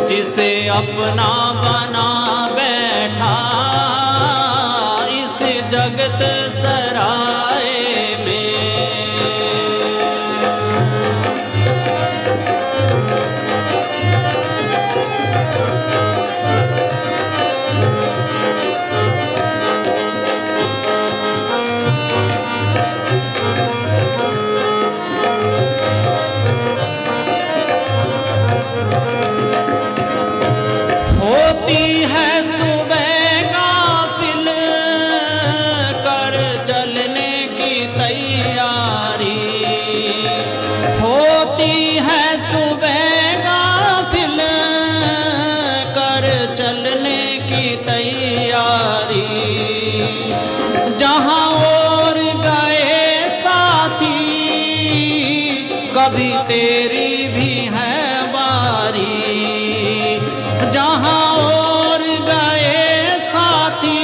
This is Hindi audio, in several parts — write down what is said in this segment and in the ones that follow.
जिसे अपना बना बैठा इस जगत सराय में। होती है सुबह काफिल कर चलने की तैयारी, होती है सुबह काफिल कर चलने की तैयारी। जहाँ और गए साथी कभी तेरी भी है बारी, जहाँ और गए साथी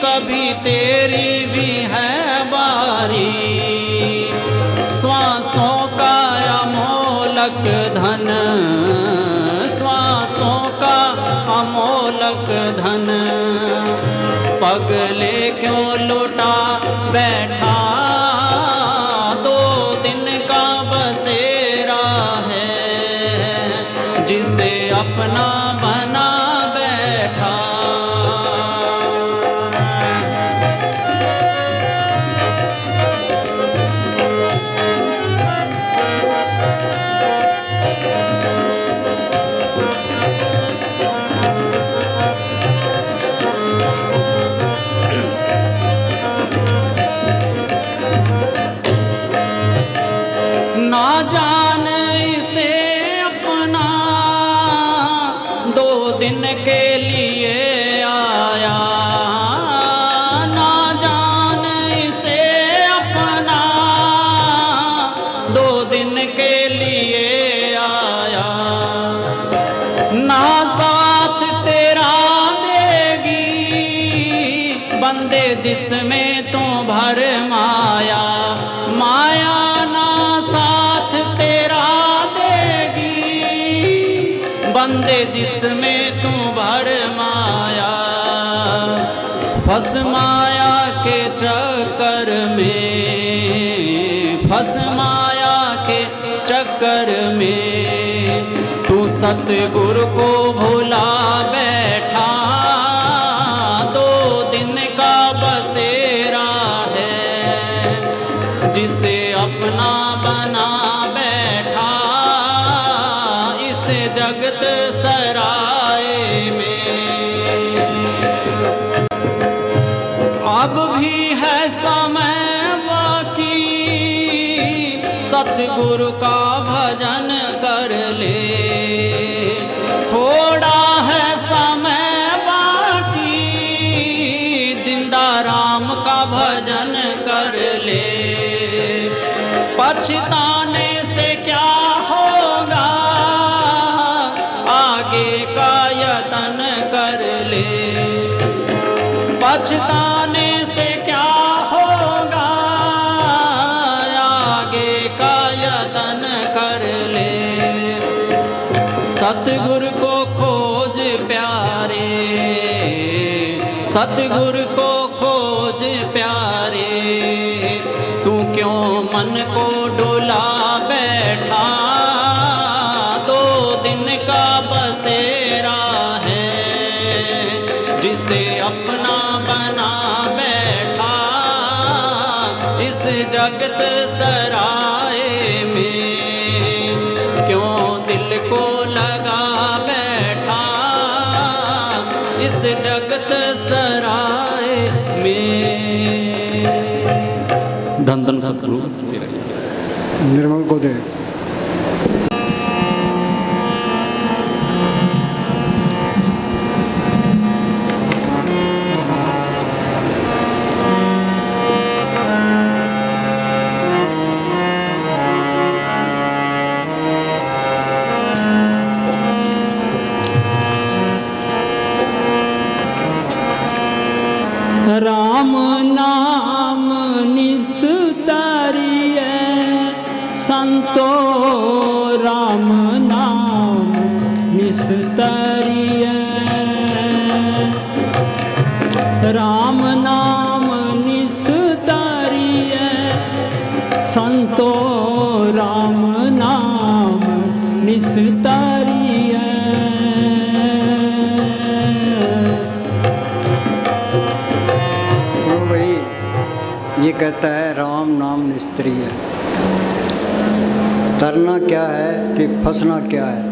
कभी तेरी भी है बारी। श्वासों का अमोलक धन, श्वासों का अमोलक धन पगले क्यों लुटा बैठा, 2 दिन का बसेरा है जिसे अपना बना बैठा। ना जान इसे अपना 2 दिन के लिए आया, ना जान इसे अपना 2 दिन के लिए आया। ना साथ तेरा देगी बंदे जिसमें तू भर माया, माया ना साथ तेरा देगी बंदे जिसमें तू भर माया। फंस माया के चक्कर में, फंस माया के चक्कर में तू सतगुरु को भुला बैठा, 2 दिन का बसेरा है जिसे अपना बना बैठा इस जगत सराय में। अब भी है समय बाकी सतगुरु का भजन कर ले, थोड़ा है समय बाकी जिंदा राम का भजन कर ले। पछताने से क्या होगा आगे का यतन कर ले, पछताने से क्या होगा आगे का यतन कर ले। सतगुरु को खोज प्यारे, सतगुरु को खोज प्यारे, तू क्यों मन को डोला बैठा, 2 दिन का बसेरा है जिसे अपना बना बैठा इस जगत सराय में। क्यों दिल को लगा बैठा इस जगत सराय में। धन धन सतगुरु निर्मल को दे। राम नाम निस्तारिए संतो निस्तरिय राम नाम निस्तरिय संतो राम नाम निस्तरिय। तो भाई ये कहता है राम नाम निस्तरिय। तरना क्या है कि फंसना क्या है।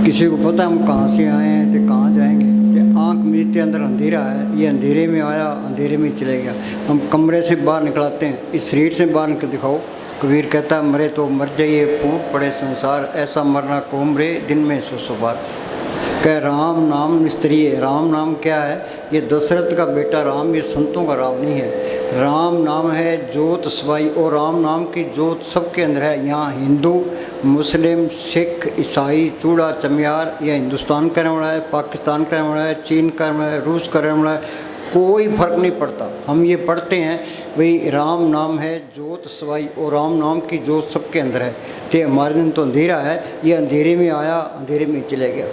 किसी को पता हम कहाँ से आए हैं तो कहाँ जाएंगे। तो आँख मीचते अंदर अंधेरा है, ये अंधेरे में आया अंधेरे में चले गया। हम कमरे से बाहर निकलाते हैं, इस शरीर से बाहर निकल दिखाओ। कबीर कहता है मरे तो मर जाइए फूट पड़े संसार, ऐसा मरना को मरे दिन में सौ बार। कह राम नाम निस्तरिय। राम नाम क्या है? ये दशरथ का बेटा राम, ये संतों का राम नहीं है। राम नाम है जोत सवाई, और राम नाम की जोत सबके अंदर है। यहाँ हिंदू मुस्लिम सिख ईसाई चूड़ा चमियार, या हिंदुस्तान का रहने वाला है, पाकिस्तान का रहने वाला है, चीन का रहने वाला है, रूस का रहने वाला है, कोई फर्क नहीं पड़ता। हम ये पढ़ते हैं भाई राम नाम है जोत सवाई, और राम नाम की जोत सबके अंदर है। तो हमारे दिन तो अंधेरा है, ये अंधेरे में आया अंधेरे में चले गया।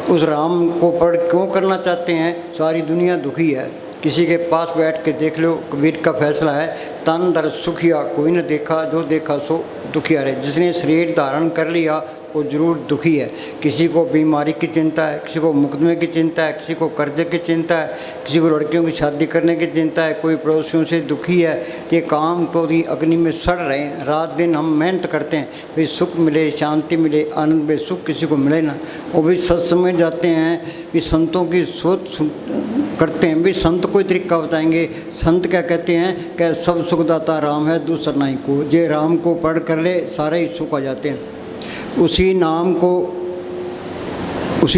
उस राम को पढ़ क्यों करना चाहते हैं? सारी दुनिया दुखी है। किसी के पास बैठ के देख लो, कबीर का फैसला है तन दर सुखिया कोई न देखा, जो देखा सो दुखिया रहे। जिसने शरीर धारण कर लिया वो जरूर दुखी है। किसी को बीमारी की चिंता है, किसी को मुकदमे की चिंता है, किसी को कर्जे की चिंता है, किसी को लड़कियों की शादी करने की चिंता है, कोई पड़ोसियों से दुखी है। ये काम तो भी अग्नि में सड़ रहे हैं। रात दिन हम मेहनत करते हैं भाई सुख मिले, शांति मिले, आनंद में सुख किसी को मिले ना। वो भी सत्संग में जाते हैं कि संतों की सोच करते हैं। भी संत कोई तरीका बताएंगे। संत क्या कहते हैं कि सब सुखदाता राम है दूसरा नहीं को। जे राम को पढ़ कर ले सारे ही सुख आ जाते हैं। उसी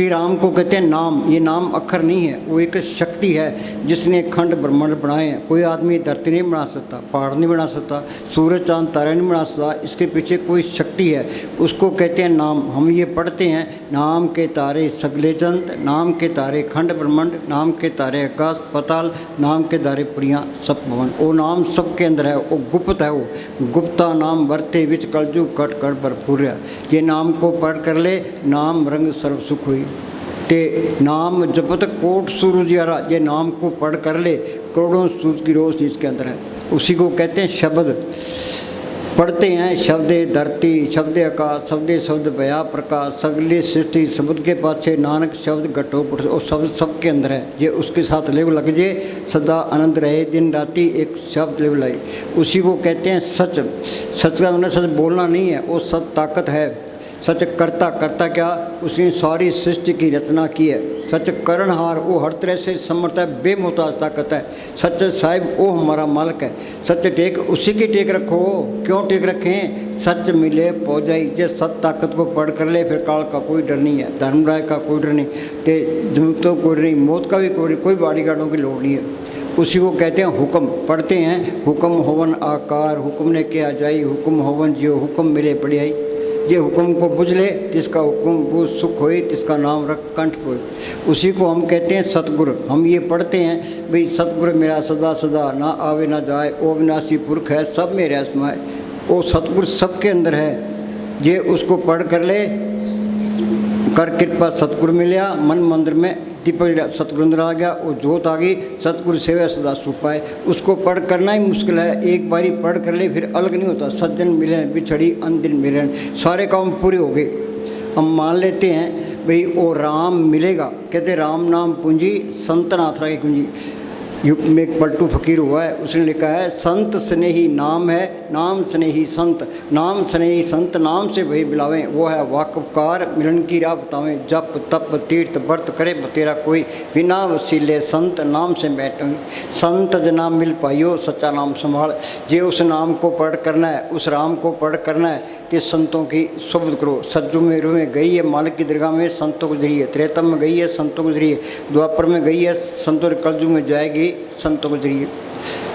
राम को कहते हैं नाम। ये नाम अक्षर नहीं है, वो एक शक्ति है जिसने खंड ब्रह्मांड बनाए हैं। कोई आदमी धरती नहीं बना सकता, पहाड़ नहीं बना सकता, सूरज चांद तारे नहीं बना सकता। इसके पीछे कोई शक्ति है, उसको कहते हैं नाम। हम ये पढ़ते हैं नाम के तारे सगले चंद, नाम के तारे खंड ब्रह्मांड, नाम के तारे आकाश पताल, नाम के तारे पुरियाँ सब भवन। वो नाम सबके अंदर है, वो गुप्त है। वो गुप्ता नाम वर्ते विच कलजू कट कट भरपूर है। ये नाम को पढ़ कर ले, नाम रंग सर्व सुख हुई। ते नाम जपत कोट सूरज यारा। ये नाम को पढ़ कर ले, करोड़ों सूरज की रोशनी इसके अंदर है। उसी को कहते हैं शब्द। पढ़ते हैं शब्द धरती, शब्द आकाश, शब्द भया प्रकाश, सगली सृष्टि शब्द के पाछे नानक शब्द घटो पुरुष। और शब्द सबके अंदर है। ये उसके साथ लेव लग जे सदा आनंद रहे, दिन राति एक शब्द लेव लाई। उसी को कहते हैं सच। सच का मतलब सच बोलना नहीं है, वो सब ताकत है। सच करता करता क्या? उसने सारी सृष्टि की रचना की है। सच करणहार, वो हर तरह से समर्थ है, बेमुहताज ताकत है। सच साहिब वो हमारा मालिक है। सच टेक उसी की टेक रखो। क्यों टेक रखें? सच मिले पौजाई। जे सत ताकत को पढ़ कर ले फिर काल का कोई डर नहीं है, धर्मराय का कोई डर नहीं, ते जरूरतों कोई डर नहीं, मौत का भी कोई बॉडीगार्डों की लोड़ नहीं है। उसी को कहते हैं हुक्म। पढ़ते हैं हुक्म होवन आकार, हुक्म ने किया जाई, हुक्म होवन जियो, हुक्म मिले पढ़ियाई। ये हुक्म को बुझ ले जिसका हुक्म वो सुख होए, जिसका नाम रख कंठ होए। उसी को हम कहते हैं सतगुरु। हम ये पढ़ते हैं भाई सतगुरु मेरा सदा सदा, ना आवे ना जाए, ओ विनाशी पुरख है, सब में रह समाए। वो सतगुरु सबके अंदर है। ये उसको पढ़ कर ले, कर कृपा सतगुरु मिलिया, मन मंदिर में दीपक सतगुरु अंदर आ गया, वो जोत आ गई, सतगुरु सेवा सदा सुख पाए। उसको पढ़ करना ही मुश्किल है। एक बारी पढ़ कर ले फिर अलग नहीं होता। सज्जन मिले बिछड़ी अंदिन मिलन, सारे काम पूरे हो गए। हम मान लेते हैं भाई वो राम मिलेगा। कहते राम नाम पूंजी संतन आथरा की कुंजी। युग में एक पलटू फकीर हुआ है, उसने लिखा है संत स्नेही नाम है, नाम स्नेही संत, नाम स्नेही संत, नाम से वही बुलावें, वो है वाकफकार, मिलन की राह बतावें। जप तप तीर्थ व्रत करे तेरा कोई, बिना वसीले संत नाम से बैठें। संत जना मिल पाइयो सच्चा नाम संभाल। जे उस नाम को पढ़ करना है, उस राम को पढ़ करना है कि संतों की सुबद करो। सज्जू में रू में गई है मालिक की दरगाह में संतों के जरिए, त्रेतम में गई है संतों के जरिए, द्वापर में गई है संतों के कलयुग में जाएगी संतों के जरिए।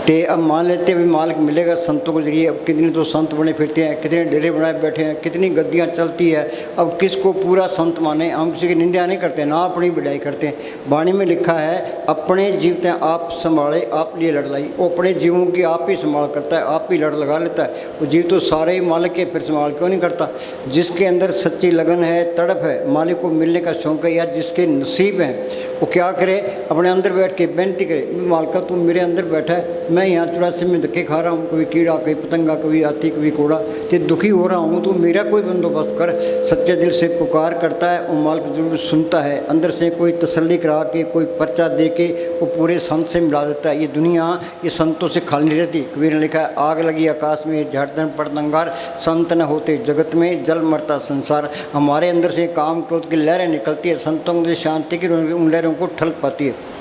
ते अब मान लेते हैं भी मालिक मिलेगा संतों के जरिए। अब कितने तो संत बने फिरते हैं, कितने डेरे बनाए बैठे हैं, कितनी गद्दियाँ चलती है। अब किसको पूरा संत माने? हम किसी की निंदा नहीं करते, ना अपनी बढ़ाई करते हैं। वाणी में लिखा है अपने जीवते आप संभाले, आप लिए लड़ लाई। वो अपने जीवों की आप ही संभाल करता है, आप ही लड़ लगा लेता है। वो जीव तो सारे ही मालिक के, फिर संभाल क्यों नहीं करता? जिसके अंदर सच्ची लगन है, तड़प है, मालिक को मिलने का शौक है, या जिसके नसीब हैं, वो क्या करे? अपने अंदर बैठ के बेनती करे, मालिका तू मेरे अंदर बैठा है, मैं यहाँ 84 में धक्के खा रहा हूँ, कभी कीड़ा, कभी पतंगा, कभी हाथी, कभी कोड़ा, तो दुखी हो रहा हूँ, तो मेरा कोई बंदोबस्त कर। सच्चे दिल से पुकार करता है, वो मालिक जरूर सुनता है। अंदर से कोई तसल्ली करा के, कोई पर्चा दे के वो पूरे संत से मिला देता है। ये दुनिया ये संतों से खाली नहीं रहती। कबीर ने लिखा है, आग लगी आकाश में, झाड़न पड़त अंगार, संत न होते जगत में, जल मरता संसार। हमारे अंदर से काम क्रोध की लहरें निकलती है, संतों की शांति की उन लहरों को ठलक पाती है।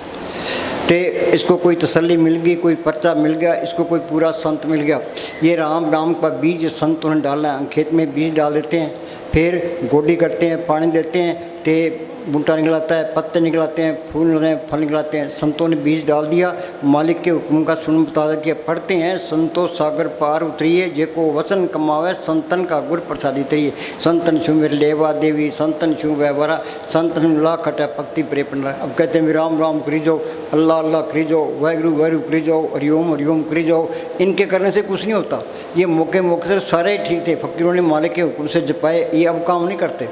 ते इसको कोई तसल्ली मिल गई, कोई पर्चा मिल गया, इसको कोई पूरा संत मिल गया। ये राम नाम का बीज संत उन्हें डालना है। खेत में बीज डाल देते हैं, फिर गोडी करते हैं, पानी देते हैं, ते बूटा निकलाता है, पत्ते निकलाते हैं, फूल निकलते हैं, फल निकलाते हैं। संतों ने बीज डाल दिया, मालिक के हुक्म का सुन बता दिया। पढ़ते हैं, संतो सागर पार उतरिए, जेको वचन कमावे, संतन का गुर प्रसादी तरिए। संतन छू मेरे लेवा देवी, संतन छू व्यवहारा, संतन ला खटा पक्ति प्रेपन। अब कहते हैं राम राम करी जाओ, अल्लाह अल्लाह करी जाओ, वाहगुरु वाहगुरु करी जाओ, हरिओम करी जाओ। इनके करने से कुछ नहीं होता। ये मौके से सारे ठीक थे, फकीरों ने मालिक के हुक्म से जपाए, ये अब काम नहीं करते।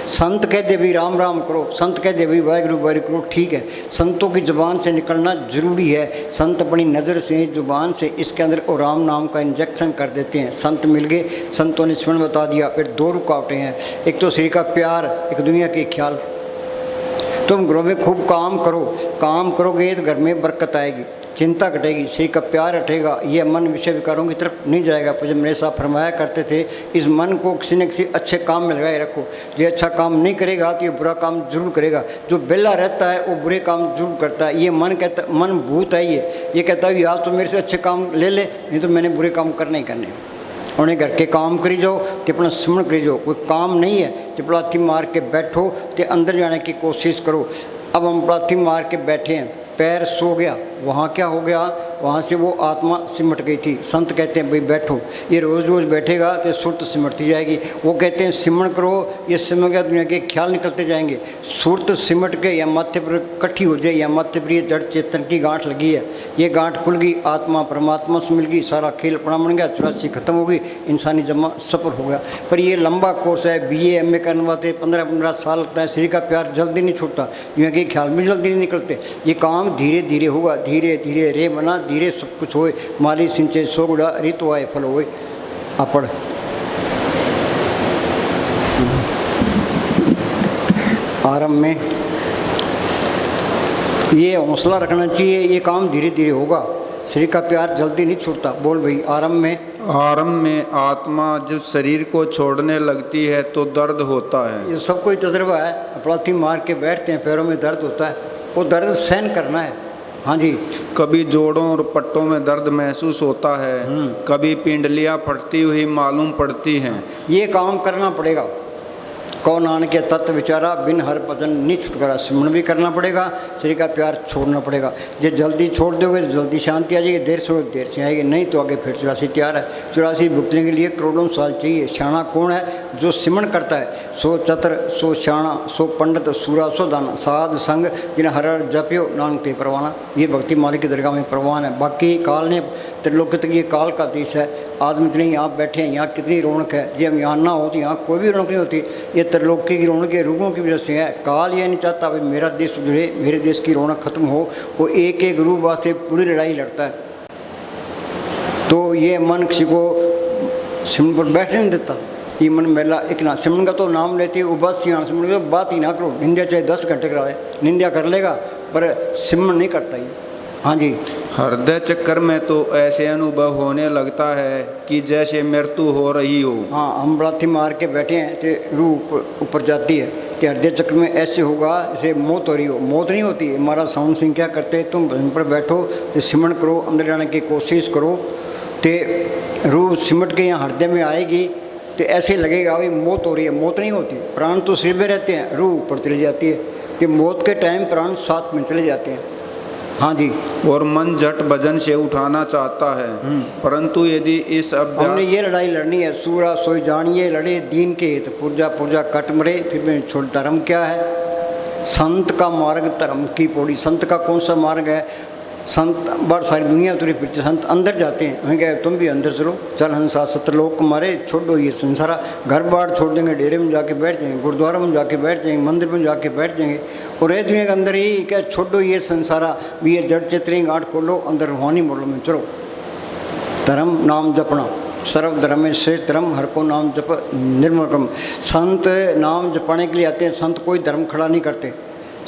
संत कह दे भी राम राम करो, संत कह दे भी वाहगुरु वाहगुरु करो, ठीक है। संतों की ज़ुबान से निकलना जरूरी है। संत अपनी नज़र से, ज़ुबान से इसके अंदर और राम नाम का इंजेक्शन कर देते हैं। संत मिल गए, संतों ने स्मरण बता दिया। फिर दो रुकावटें हैं, एक तो श्री का प्यार, एक दुनिया के ख्याल। तुम घरों में खूब काम करो, काम करोगे तो घर में बरकत आएगी, चिंता कटेगी, श्री का प्यार हटेगा, ये मन विषय विकारों की तरफ नहीं जाएगा। जब मेरे साथ फरमाया करते थे, इस मन को किसी न किसी अच्छे काम में लगाए रखो। जो अच्छा काम नहीं करेगा तो ये बुरा काम जरूर करेगा। जो बेला रहता है वो बुरे काम जरूर करता है। ये मन कहता, मन भूत है, ये कहता है यार तो मेरे से अच्छे काम ले ले, नहीं तो मैंने बुरे काम करने ही करने। उन्हें घर के काम करी जाओ तो अपना स्मरण करी जाओ। कोई काम नहीं है तो पलाथी मार के बैठो, तो अंदर जाने की कोशिश करो। अब हम पलाथी मार के बैठे हैं, पैर सो गया, वहाँ क्या हो गया? वहाँ से वो आत्मा सिमट गई थी। संत कहते हैं भाई बैठो, ये रोज़ रोज़ बैठेगा तो सुरत सिमटती जाएगी। वो कहते हैं सिमरण करो, ये सिमट गया दुनिया के ख्याल निकलते जाएंगे। सुरत सिमट के या माथे पर इकट्ठी हो जाए, या माथे पर ये जड़ चेतन की गांठ लगी है, ये गांठ खुल गई, आत्मा परमात्मा से मिल गई, सारा खेल अपना बन गया, 84 खत्म हो गई, इंसानी जमा सफल हो गया। पर ये लंबा कोर्स है, BA MA करने वास्ते 15-15 साल लगता है। श्री का प्यार जल्दी नहीं छूटता, दुनिया के ख्याल में जल्दी नहीं निकलते। ये काम धीरे धीरे होगा, धीरे धीरे रे बना, धीरे सब कुछ होए। माली सिंचे सोगुड़ा, ऋतु आए फल होए। अपड़ आरंभ में ये हौसला रखना चाहिए, ये काम धीरे धीरे होगा। श्री का प्यार जल्दी नहीं छूटता। बोल भाई। आरंभ में आत्मा जब शरीर को छोड़ने लगती है तो दर्द होता है। ये सबको ही तजुर्बा है। पलाथी मार के बैठते हैं, पैरों में दर्द होता है, वो दर्द सहन करना है। हाँ जी। कभी जोड़ों और पट्टों में दर्द महसूस होता है, कभी पिंडलियाँ फटती हुई मालूम पड़ती हैं। ये काम करना पड़ेगा। कौन आन के तत्व विचारा, बिन हर भजन नहीं छुटकारा। सिमरण भी करना पड़ेगा, श्री का प्यार छोड़ना पड़ेगा। जो जल्दी छोड़ दोगे तो जल्दी शांति आ जाएगी, देर से देर से आएगी, नहीं तो आगे फिर 84 तैयार है। 84 भुगतने के लिए करोड़ों साल चाहिए। शाना कौन है? जो सिमरण करता है। सो चतर, सो शाना, सो पंडित, सूरा, सो दाना, साध संग जिन हर जप्यो नानक ते परवाना। ये भक्ति मालिक की दरगाह में प्रवान है। बाकी काल ने त्रिलोक तक, ये काल का देश है। आदमी इतने यहाँ बैठे हैं, यहाँ कितनी रौनक है। जब हम यहाँ ना हो तो यहाँ कोई भी रौनक नहीं होती। ये त्रिलोक की रौनक के रूपों की वजह से है। काल ये नहीं चाहता भाई मेरा देश सुधरे, मेरे देश की रौनक खत्म हो। वो एक एक रूप वास्ते पूरी लड़ाई लड़ता है। तो ये मन किसी को सिमरण पर बैठने नहीं देता। ये मन मेला एक ना सिमरण का तो नाम लेती है, वो बस यहाँ सिमरण की बात ही ना करो। निंदा चाहे 10 घंटे कराए, निंदा कर लेगा पर सिमरण नहीं करता ये। हाँ जी। हृदय चक्कर में तो ऐसे अनुभव होने लगता है कि जैसे मृत्यु हो रही हो। हाँ, हम पलाथी मार के बैठे हैं तो रूह ऊपर जाती है, तो हृदय चक्र में ऐसे होगा जैसे मौत हो रही हो। मौत नहीं होती। हमारा साउंड सिंह क्या करते हैं, तुम भजन पर बैठो तो सिमरण करो, अंदर जाने की कोशिश करो, तो रूह सिमट के यहाँ हृदय में आएगी तो ऐसे लगेगा भाई मौत हो रही है। मौत नहीं होती। प्राण तो शरीर में रहते हैं, रूह ऊपर चली जाती है। तो मौत के टाइम प्राण साथ में चले जाते हैं। हाँ जी। और मन झट भजन से उठाना चाहता है, परंतु यदि इस अभ्यास हमने ये लड़ाई लड़नी है। सूरा सोई जानिए लड़े दीन के, तो पुरजा पुरजा कट मरे, फिर मैं छोड़ धर्म क्या है। संत का मार्ग धर्म की पौड़ी। संत का कौन सा मार्ग है? संत बाहर सारी दुनिया तुरी फिरते, संत अंदर जाते हैं। हमें क्या तुम भी अंदर चलो, चल हंसा सतलोक मारे, छोड़ो ये संसारा। घर बार छोड़ देंगे, डेरे में जाके बैठ जाएंगे, गुरुद्वारा में जाके बैठ जाएंगे, मंदिर में जाके बैठ जाएंगे और ये दुनिया के अंदर ही क्या छोड़ो ये संसारा। भी ये जड़ चित्री गांठ खोलो, अंदर रूहानी मोड़ो में चलो। धर्म नाम जपना, सर्व धर्म में श्रेष्ठ धर्म, हर को नाम जप निर्मल कर्म। संत नाम जपाने के लिए आते हैं। संत कोई धर्म खड़ा नहीं करते।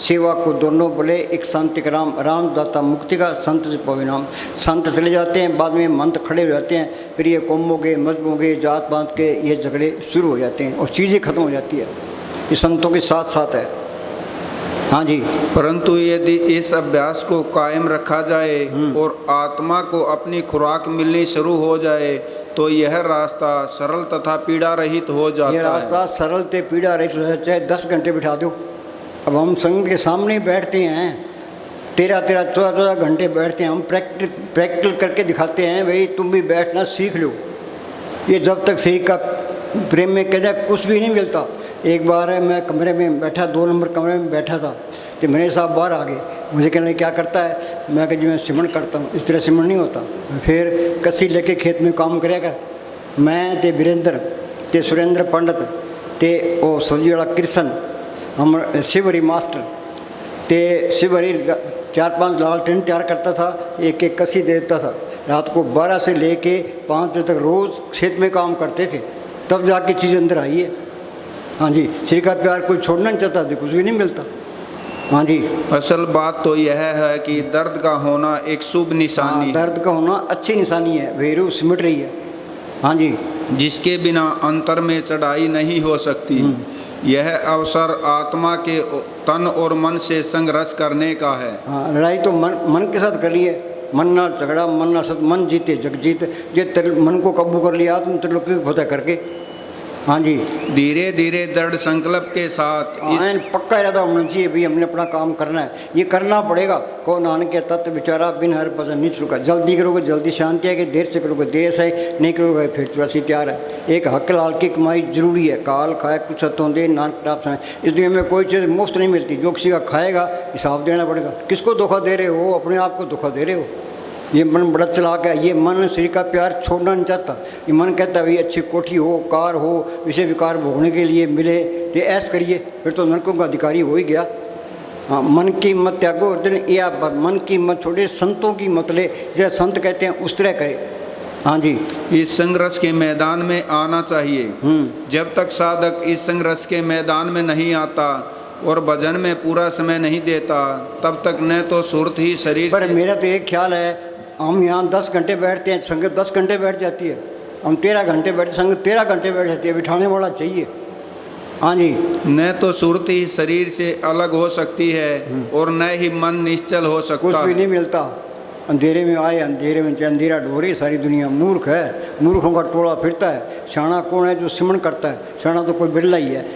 सेवा को दोनों बोले, एक संत एक राम, राम दाता मुक्ति का, संत से पवे नाम। संत चले जाते हैं, बाद में मंत्र खड़े हो जाते हैं, फिर ये कौमों के मजहबों के जात पात के ये झगड़े शुरू हो जाते हैं और चीज़ें खत्म हो जाती है। ये संतों के साथ साथ है। हाँ जी। परंतु यदि इस अभ्यास को कायम रखा जाए और आत्मा को अपनी खुराक मिलनी शुरू हो जाए तो यह रास्ता सरल तथा पीड़ा रहित हो जाता है। ये रास्ता सरल ते पीड़ा रहित हो जाता है। चाहे 10 घंटे बिठा दो। अब हम संघ के सामने बैठते हैं, 13-13, 14-14 घंटे बैठते हैं। हम प्रैक्टिकल करके दिखाते हैं, भाई तुम भी बैठना सीख लो। ये जब तक शरीर का प्रेम में कहता है कुछ भी नहीं मिलता। एक बार मैं कमरे में बैठा, 2 नंबर कमरे में बैठा था, तो मेरे साहब बाहर आ गए। मुझे कहने क्या करता है? मैं कहा जी मैं सिमरण करता हूँ। इस तरह सिमरण नहीं होता। फिर कसी लेके खेत में काम करेगा। मैं ते वीरेंद्र ते सुरेंद्र पंडित ते ओ सब्जी वाला कृष्ण, हम शिवहरी मास्टर ते शिवहरी 4-5 लालटेन तैयार करता था, एक एक कसी दे देता था। रात को 12 से लेके 5 बजे तक रोज़ खेत में काम करते थे, तब जाके चीज़ अंदर आई है। हाँ जी, श्री का प्यार कोई छोड़ना नहीं चाहता तो कुछ भी नहीं मिलता। हाँ जी। असल बात तो यह है कि दर्द का होना एक शुभ निशानी है। दर्द का होना अच्छी निशानी है। भैरू सिमट रही है। हाँ जी। जिसके बिना अंतर में चढ़ाई नहीं हो सकती। यह अवसर आत्मा के तन और मन से संघर्ष करने का है। हाँ, लड़ाई तो मन के साथ करी है। मन ना झगड़ा, मन ना सत, मन जीते जग जीत। ये मन को काबू कर लिया आत्म त्रिलोकी फतेह करके। हाँ जी। धीरे धीरे दृढ़ संकल्प के साथ पक्का इरादा होना चाहिए, भाई हमने अपना काम करना है, ये करना पड़ेगा। को नानक के तत्व विचारा बिन हर भजन नहीं चुका। जल्दी करोगे जल्दी शांति आएगी, देर से करोगे देर से, नहीं करोगे फिर तुलसी तैयार है। एक हक लाल की कमाई जरूरी है। काल खाए कुछ हथों दे, नानक प्राप्त है। इस दुनिया में कोई चीज़ मुफ्त नहीं मिलती। जो किसी का खाएगा हिसाब देना पड़ेगा। किसको धोखा दे रहे हो? अपने आप को धोखा दे रहे हो। ये मन बड़ा चलाक है। ये मन श्री का प्यार छोड़ना नहीं चाहता। ये मन कहता है भाई अच्छी कोठी हो, कार हो, विषय विकार भोगने के लिए मिले तो ऐश करिए, फिर तो नरकों का अधिकारी हो ही गया। हाँ, मन की मत त्यागो, या मन की मत छोड़े, संतों की मत ले। जरा संत कहते हैं उस तरह करे। हाँ जी। इस संघर्ष के मैदान में आना चाहिए। जब तक साधक इस संघर्ष के मैदान में नहीं आता और भजन में पूरा समय नहीं देता, तब तक न तो सुरत ही शरीर पर मेरा तो एक ख्याल है, हम यहाँ 10 घंटे बैठते हैं, संगत 10 घंटे बैठ जाती है। हम 13 घंटे बैठे, संगत 13 घंटे बैठ जाती है। बिठाने वाला चाहिए। हाँ जी। न तो सुरत ही शरीर से अलग हो सकती है और न ही मन निश्चल हो सकता। कुछ भी नहीं मिलता। अंधेरे में आए, अंधेरे में अंधेरा ढोरे। सारी दुनिया मूर्ख है। मूर्खों का टोला फिरता है। शाना कौन है? जो सिमरण करता है। शाना तो कोई बिरला ही है।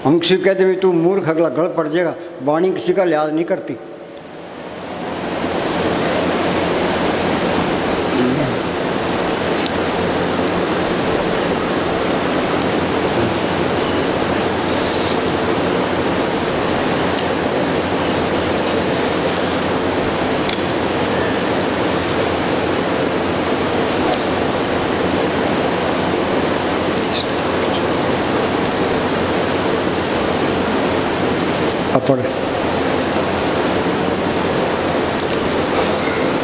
हम किसी को कहते हैं तू मूर्ख, अगला गल पड़ जाएगा। वाणी किसी का लिहाज नहीं करती। अपड़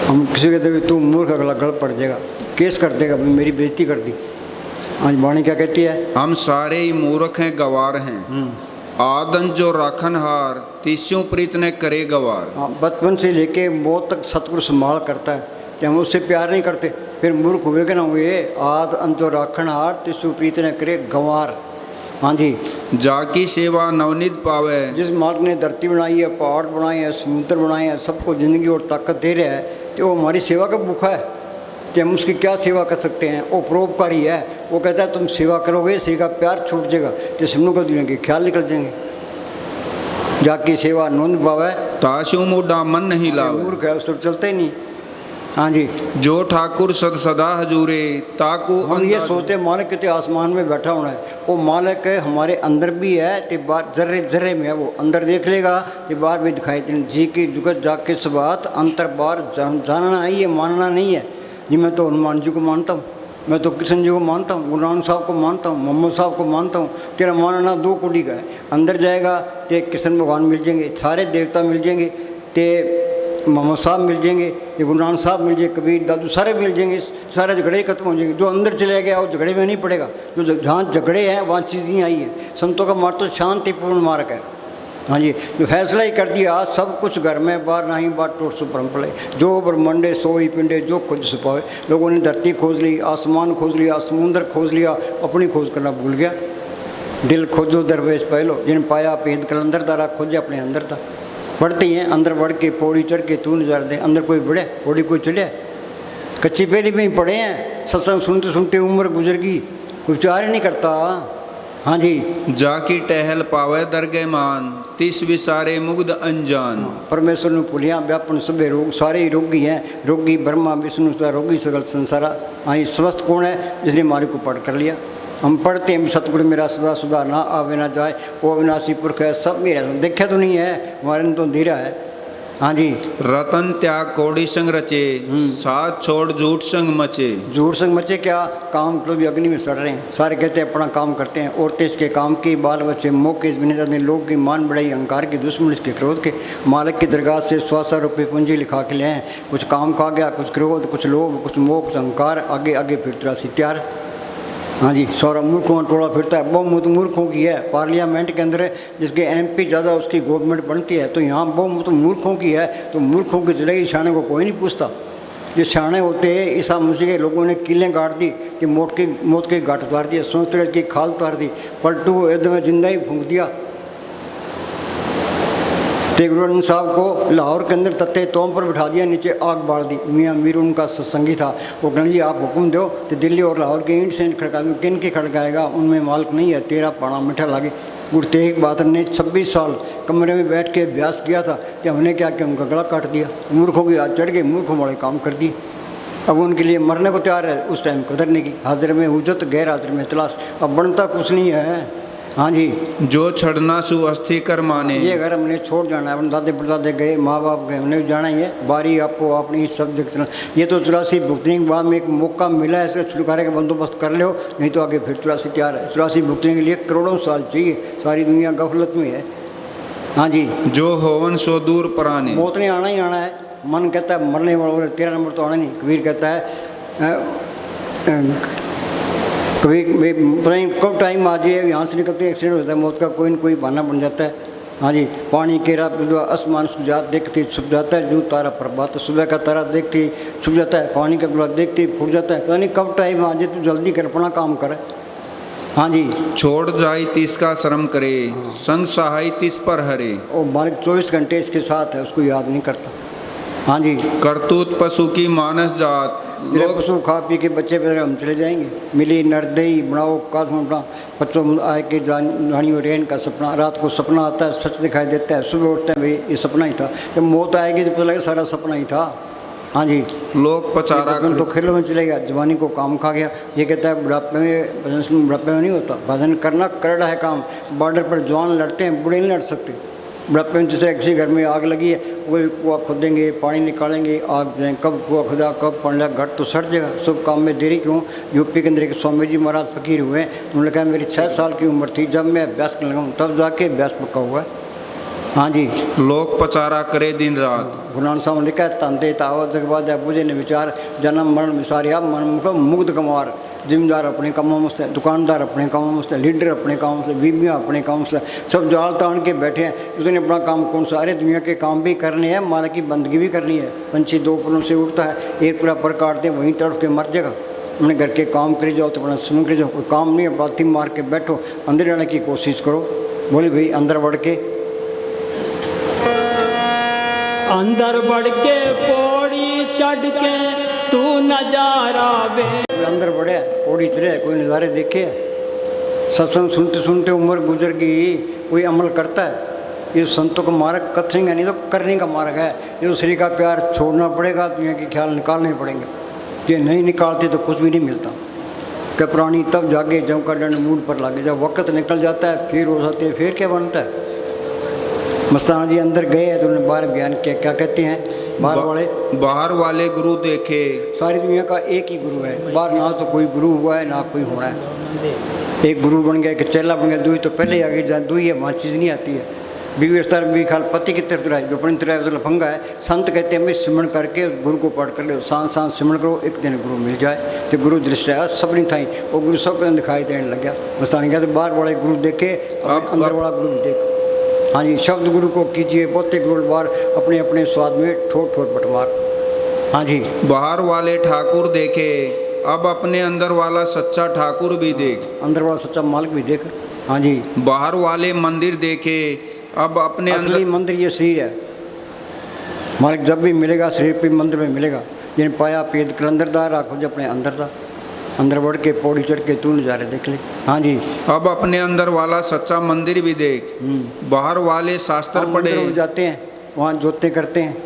हम किसी कहते हैं तू मूर्ख, अगला गल पड़ जाएगा, केस कर देगा, मेरी बेइज्जती कर दी। आज वाणी क्या कहती है? हम सारे ही मूर्ख हैं, गवार हैं। आदन जो राखन हार, तीस्यों प्रीत ने करे गवार। हाँ, बचपन से लेके मौत तक सतगुरु संभाल करता है कि हम उससे प्यार नहीं करते, फिर मूर्ख हुए कि ना हुए। आद अंजो राखन हार, तीस्यों प्रीत ने करे गवार। हाँ जी। जाकी सेवा नवनीत पावे। जिस मालिक ने धरती बनाई है, पहाड़ बनाए हैं, समुद्र बनाए हैं, सबको ज़िंदगी और ताकत दे रहा है, तो वो हमारी सेवा का भूखा है कि हम उसकी क्या सेवा कर सकते हैं? वो परोपकारी है। वो कहता है तुम सेवा करोगे, श्री का प्यार छूट जाएगा, तो समनों को दुनिया के ख्याल निकल जाएंगे। जाकी सेवा नवनीत पावे, ताशु मुडा मन नहीं लावे। मूर्ख है, उस तरफ चलता ही नहीं। हाँ जी, जो ठाकुर सद सदा हजूरे ताकू हम ये सोचते मालिक कितने आसमान में बैठा होना है, वो मालिक हमारे अंदर भी है, तो बात जर्रे जर्रे में है, वो अंदर देख लेगा तो बाहर भी दिखाई देनी। जी की जुगत जाग के बात अंतर बार जानना है, ये मानना नहीं है। जी मैं तो हनुमान जी को मानता हूँ, मैं तो कृष्ण जी को मानता हूँ, गुरु नानक साहब को मानता हूँ, मोहम्मद साहब को मानता हूँ। तेरा मानना दो कुड़ी का है। अंदर जाएगा तो कृष्ण भगवान मिल जाएंगे, सारे देवता मिल जाएंगे, तो मोहम्मद साहब मिल जाएंगे, ये गुरु नानक साहब मिल जाएंगे, कबीर दादू सारे मिल जाएंगे, सारे झगड़े खत्म हो जाएंगे। जो अंदर चले गया वो झगड़े में नहीं पड़ेगा। जो जहाँ झगड़े हैं वहाँ चीज़ नहीं आई है। संतों का मार्ग तो शांतिपूर्ण मार्ग है। हाँ जी, जो फैसला ही कर दिया सब कुछ घर में, बाहर नहीं बात टोट सुपरम पड़े, जो ब्रह्मंडे सोई पिंडे जो खोज सुपावे। लोगों ने धरती खोज ली, आसमान खोज लिया, समुंदर खोज लिया, अपनी खोज करना भूल गया। दिल खोजो दरवेश पहलो, जिन पाया भेद कलंदर दारा खोजे अपने अंदर था। बढ़ती हैं अंदर बढ़ के पौड़ी चढ़ के तू नजार दे। अंदर कोई बढ़े, पौड़ी कोई चढ़े, कच्ची पेड़ी में ही पड़े हैं। सत्संग सुनते सुनते उम्र गुजर गई, कोई विचार ही नहीं करता। हाँ जी, जाकी टहल पावे दरगे मान तिस विसारे मुग्ध अनजान। परमेश्वर ने पुलिया व्यापन सभे रोग, सारे ही रोगी हैं। रोगी ब्रह्मा विष्णु रोगी सगल संसारा। हाँ, स्वस्थ कौन है? जिसने मालिक को पढ़ कर लिया। हम पढ़ते हैं सतगुरु मेरा सदा सुधा ना आवे ना जाए, वो अविनाशी पुरख है सब मेरा। देखा तो नहीं है, हमारे ने तो अंधेरा है। हाँ जी, रतन त्याग कोड़ी संग रचे साथ छोड़ झूठ संग मचे। झूठ संग मचे क्या? काम तो भी अग्नि में सड़ रहे हैं। सारे कहते हैं अपना काम करते हैं, औरतें इसके काम की, बाल बच्चे मौके बिना लोग की मान बढ़ाई, अहंकार की दुश्मन इसके क्रोध के। मालिक की दरगाह से 100 रुपये पूंजी लिखा के ले आए। कुछ काम खा गया, कुछ क्रोध, कुछ लोभ, कुछ मोह, कुछ अहंकार, आगे आगे फिरता सी तैयार। हाँ जी, सौरा मूर्खों का टोला फिरता है। बहुमत मूर्खों की है। पार्लियामेंट के अंदर जिसके MP ज़्यादा उसकी गवर्नमेंट बनती है, तो यहाँ बहुमत मूर्खों की है। तो मूर्खों की चलेगी, शाने को कोई नहीं पूछता। ये शाने होते हैं ईसा मसीह के लोगों ने किलें गाड़ दी कि मौत के घाट उतार दिया, संतरे की खाल उतार दी, पलटू एकदम जिंदा ही फूंक दिया। तेग बहादुर साहब को लाहौर के अंदर तत्ते तोम पर बिठा दिया, नीचे आग बाल दी। मियाँ मीर उनका सत्संगी था। वो कहने जी आप हुक्म दो तो दिल्ली और लाहौर के ईंट से खड़का, किन के खड़काएगा? उनमें मालिक नहीं है, तेरा पाना मीठा लागे। गुरु तेग बहादुर ने 26 साल कमरे में बैठ के अभ्यास किया था कि हमने क्या किया? उनका गला काट दिया। मूर्खों की हाथ चढ़ के मूर्खों वाले काम कर दिए। अब उनके लिए मरने को तैयार है, उस टाइम कदर नहीं की। हाजिर में हुज्जत, गैर हाजिर में तलाश। अब बनता कुछ नहीं है। हाँ जी, जो छड़ना सु अस्थि कर माने। ये घर हमने छोड़ जाना है। अपने दादे परदादे गए, माँ बाप गए, हमने भी जाना ही है। बारी आपको अपनी सब देखना। ये तो 84 भुगतने के बाद में एक मौका मिला है, इसका छुटकारे का बंदोबस्त कर लो, नहीं तो आगे फिर 84 तैयार है। 84 भुगतने के लिए करोड़ों साल चाहिए। सारी दुनिया गफलत में है। हाँ जी, जो होवन सो दूर पराने। मौत ने आना ही आना है। मन कहता है मरने वालों, 13 नंबर तो आना नहीं। कबीर कहता है कभी पता नहीं कब टाइम आ जाए, यहाँ से निकलते एक्सीडेंट होता है, मौत का कोई न कोई बहाना बन जाता है। हाँ जी, पानी केरा आसमान सुजात देखती छुप जाता है, जो तारा प्रभात सुबह का तारा देखती छुप जाता है, पानी का गुलाब देखती फूट जाता है। पता नहीं कब टाइम आ जाए, तू जल्दी कर, अपना काम कर। हाँ जी, छोड़ जाई तिस का शर्म करे संग सहाय तिस पर हरे। और मालिक 24 घंटे इसके साथ है, उसको याद नहीं करता। हाँ जी, करतूत पशु की मानस जात। तेरे पशु खा पी के बच्चे पे हम चले जाएंगे। मिली नरदई बनाओ का सपना, बच्चों आए के जानी और रेन का सपना। रात को सपना आता है, सच दिखाई देता है। सुबह उठते हैं, भाई ये सपना ही था। जब मौत आएगी तो पता लगेगा सारा सपना ही था। हाँ जी, लोग पचारा तो खेलों में चलेगा, जवानी को काम खा गया। ये कहता है बुढ़ापे में भजन, बुढ़ापे में नहीं होता भजन करना, करड़ा है काम। बॉर्डर पर जवान लड़ते हैं, बूढ़े नहीं लड़ सकते। बुढ़ापे में जैसे किसी घर में आग लगी है, वो कुआं खोदेंगे, पानी निकालेंगे, आग जाए कब कुआं खुदा कब पानी लगा, घर तो सड़ जाएगा। सब काम में देरी क्यों? यूपी के अंदर एक स्वामी जी महाराज फकीर हुए, उन्होंने कहा मेरी 6 साल की उम्र थी जब मैं अभ्यास करने लगा, तब जाके अभ्यास पक्का हुआ है। हाँ जी, लोग पचारा करे दिन रात। गुरु नानक साहब ने लिखा है तंते तावत जग बाद बुझे ने विचार, जन्म मरण विसारिया मन मुख मुग्ध कमार। जिम्मेदार अपने कामों में है, दुकानदार अपने कामों में है, लीडर अपने कामों से, बीबियाँ अपने कामों से, सब जाल तान के बैठे हैं। उसने अपना काम कौन सा? अरे दुनिया के काम भी करने हैं, मालिक की बंदगी भी करनी है। पंछी 2 पुरों से उठता है, एक पूरा पर काटते हैं, वहीं तड़प के मर जाएगा। अपने घर के काम करी जाओ तो अपना सुन कर जाओ। कोई काम नहीं है, बाती मार के बैठो, अंदर जाने की कोशिश करो। बोले भाई अंदर बढ़ के, अंदर बढ़ के पौड़ी चढ़ के तू नजारा वे। अंदर बढ़े, पौड़ी चढ़े, कोई नज़ारे देखे। सत्संग सुनते सुनते उम्र गुजर गई, कोई अमल करता है? ये संतों का मार्ग कथनी का नहीं तो करने का मार्ग है। ये तो श्री का प्यार छोड़ना पड़ेगा, दुनिया के ख्याल निकालने पड़ेंगे। ये नहीं निकालते तो कुछ भी नहीं मिलता। कि प्राणी तब जागे जब का दंड मूड पर लागे। जब वक्त निकल जाता है फिर हो जाते हैं, फिर क्या बनता है। मस्ताना जी अंदर गए तो उन्होंने बाहर बयान किया, क्या कहते हैं बाहर वाले गुरु देखे। सारी दुनिया का एक ही गुरु है, बाहर ना तो कोई गुरु हुआ है ना कोई होना है। एक गुरु बन गया, एक चेला बन गया, दुई तो पहले ही आगे जा, दुई है वहाँ चीज़ नहीं आती है। बीवी स्तर भी खाल पति की तरफ है, जो अपनी तरफ तो लफंगा है। संत कहते हैं मैं सिमरण करके गुरु को पढ़ कर लो, सांस सांस सिमरण करो, एक दिन गुरु मिल जाए। तो गुरु दृष्टि आया सब नहीं था, वो गुरु सब दिखाई देने लग गया। मस्तानी कहते बाहर वाले गुरु देखे, अंदर वाला गुरु भी देख। हाँ जी, शब्द गुरु को कीजिए, बोते गुरु बार अपने अपने स्वाद में ठोट ठोट बटमार। हाँ जी, बाहर वाले ठाकुर देखे, अब अपने अंदर वाला सच्चा ठाकुर भी देख। अंदर वाला सच्चा मालिक भी देख। हाँ जी, बाहर वाले मंदिर देखे, अब अपने असली मंदिर ये शरीर है। मालिक जब भी मिलेगा शरीर पे मंदिर में मिलेगा। जिन पाया पेद कलंदरदार आखो जो अपने अंदर था, अंदर बढ़ के पौड़ी चढ़ के तू नजारे देख ले। हाँ जी, अब अपने अंदर वाला सच्चा मंदिर भी देख। बाहर वाले शास्त्र पढ़े, जाते हैं वहाँ जोते करते हैं,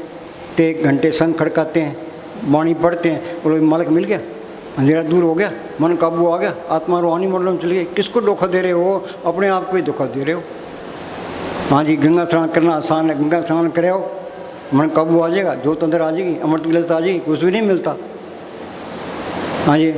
ते 1 घंटे संग खड़काते हैं, वाणी पढ़ते हैं, बोलो मालिक मिल गया, अंधेरा दूर हो गया, मन काबू आ गया, आत्मा रूहानी मंडल में चली गई। किसको धोखा दे रहे हो? अपने आप को ही धोखा दे रहे हो। हाँ जी, गंगा स्नान करना आसान है, गंगा स्नान करे हो, मन काबू आ जाएगा, जोत अंदर आ जाएगी, अमृत की ललता आ जाएगी, कुछ भी नहीं मिलता। हाँ जी,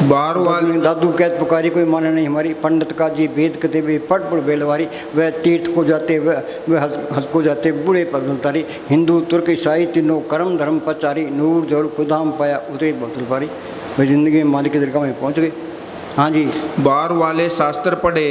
बाहर वाले दादू कैद पुकारी कोई माने नहीं हमारी, पंडित का जी वेद कते वे पढ़ पढ़ बेलवारी। वह तीर्थ को जाते वह हंस को जाते बूढ़े पर तारी। हिंदू तुर्क ईसाई तीनों कर्म धर्म पचारी, नूर जोर खुदाम पाया उतरे बदल पारी। वह जिंदगी में मालिक की दरगाह में पहुँच गए। हाँ जी, बाहर वाले शास्त्र पढ़े,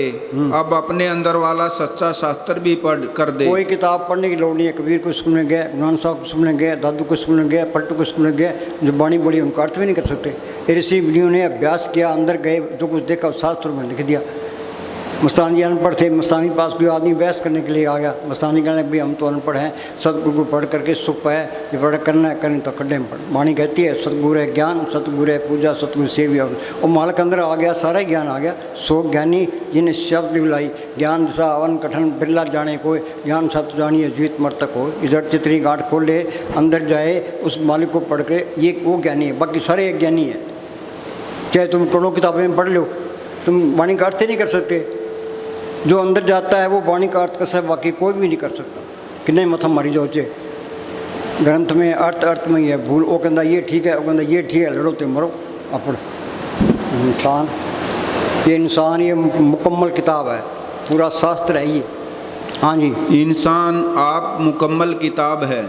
अब अपने अंदर वाला सच्चा शास्त्र भी पढ़ कर दे। कोई किताब पढ़ने की लोड़ नहीं है। कबीर को सुनने गए, गुरु साहब को सुनने गए, दादू को सुनने गए, पट्टू को सुनने गए, जो बाणी बड़ी उनका अर्थ भी नहीं कर सकते। ऋषि मुनियों ने अभ्यास किया, अंदर गए, जो कुछ देखा शास्त्र में लिख दिया। मस्तानी जी अनपढ़ थे, मस्तानी पास कोई आदमी बहस करने के लिए आ गया। मस्तानी कहने भाई हम तो अनपढ़ हैं, सतगुरु को पढ़ करके सुख पाया, ये पढ़ करना है करनी तो खड्डे में पढ़। वाणी कहती है सतगुरु है ज्ञान, सतगुरु है पूजा, सतगुरु सेवा। और मालक अंदर आ गया, सारा ही ज्ञान आ गया। सो ज्ञानी जिन्हें शब्द दिलाई, ज्ञान जैसा अवन कठन बिरला जाने को, ज्ञान सत जानिए जीवित मर्तक हो। इधर चित्री गांठ खोल ले, अंदर जाए, उस मालिक को पढ़ के, ये वो ज्ञानी है, बाकी सारे एक ज्ञानी है। चाहे तुम करोड़ों किताबें में पढ़ लो, तुम वाणी का अर्थ ही नहीं कर सकते। जो अंदर जाता है वो वाणी का अर्थ कर सकता, बाकी कोई भी नहीं कर सकता। कि नहीं मथा मारी जाओ चे ग्रंथ में अर्थ अर्थ में ही है, भूल वो कहता ये ठीक है, वो कहता ये ठीक है, लड़ो तो मरो अपन। इंसान ये मुकम्मल किताब है, पूरा शास्त्र है ये। हाँ जी, इंसान आप मुकम्मल किताब है,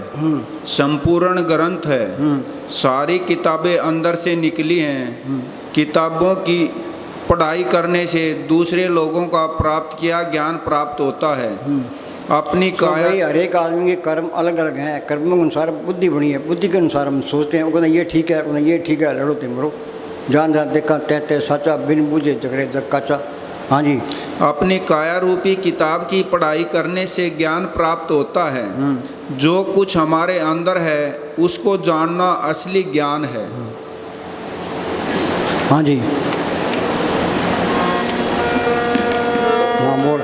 संपूर्ण ग्रंथ है। सारी किताबें अंदर से निकली हैं। किताबों की पढ़ाई करने से दूसरे लोगों का प्राप्त किया ज्ञान प्राप्त होता है। अपनी काया तो हर एक आदमी के कर्म अलग अलग हैं, कर्मों के अनुसार बुद्धि बनी है, बुद्धि के अनुसार हम सोचते हैं। वो कहते ये ठीक है, वो ये ठीक है, लड़ो ते मरो, जान जान देखा तहते साचा, बिन बूझे झगड़े जग काचा। हाँ जी, अपनी काया रूपी किताब की पढ़ाई करने से ज्ञान प्राप्त होता है। जो कुछ हमारे अंदर है उसको जानना असली ज्ञान है। हाँ जी, हाँ बोल।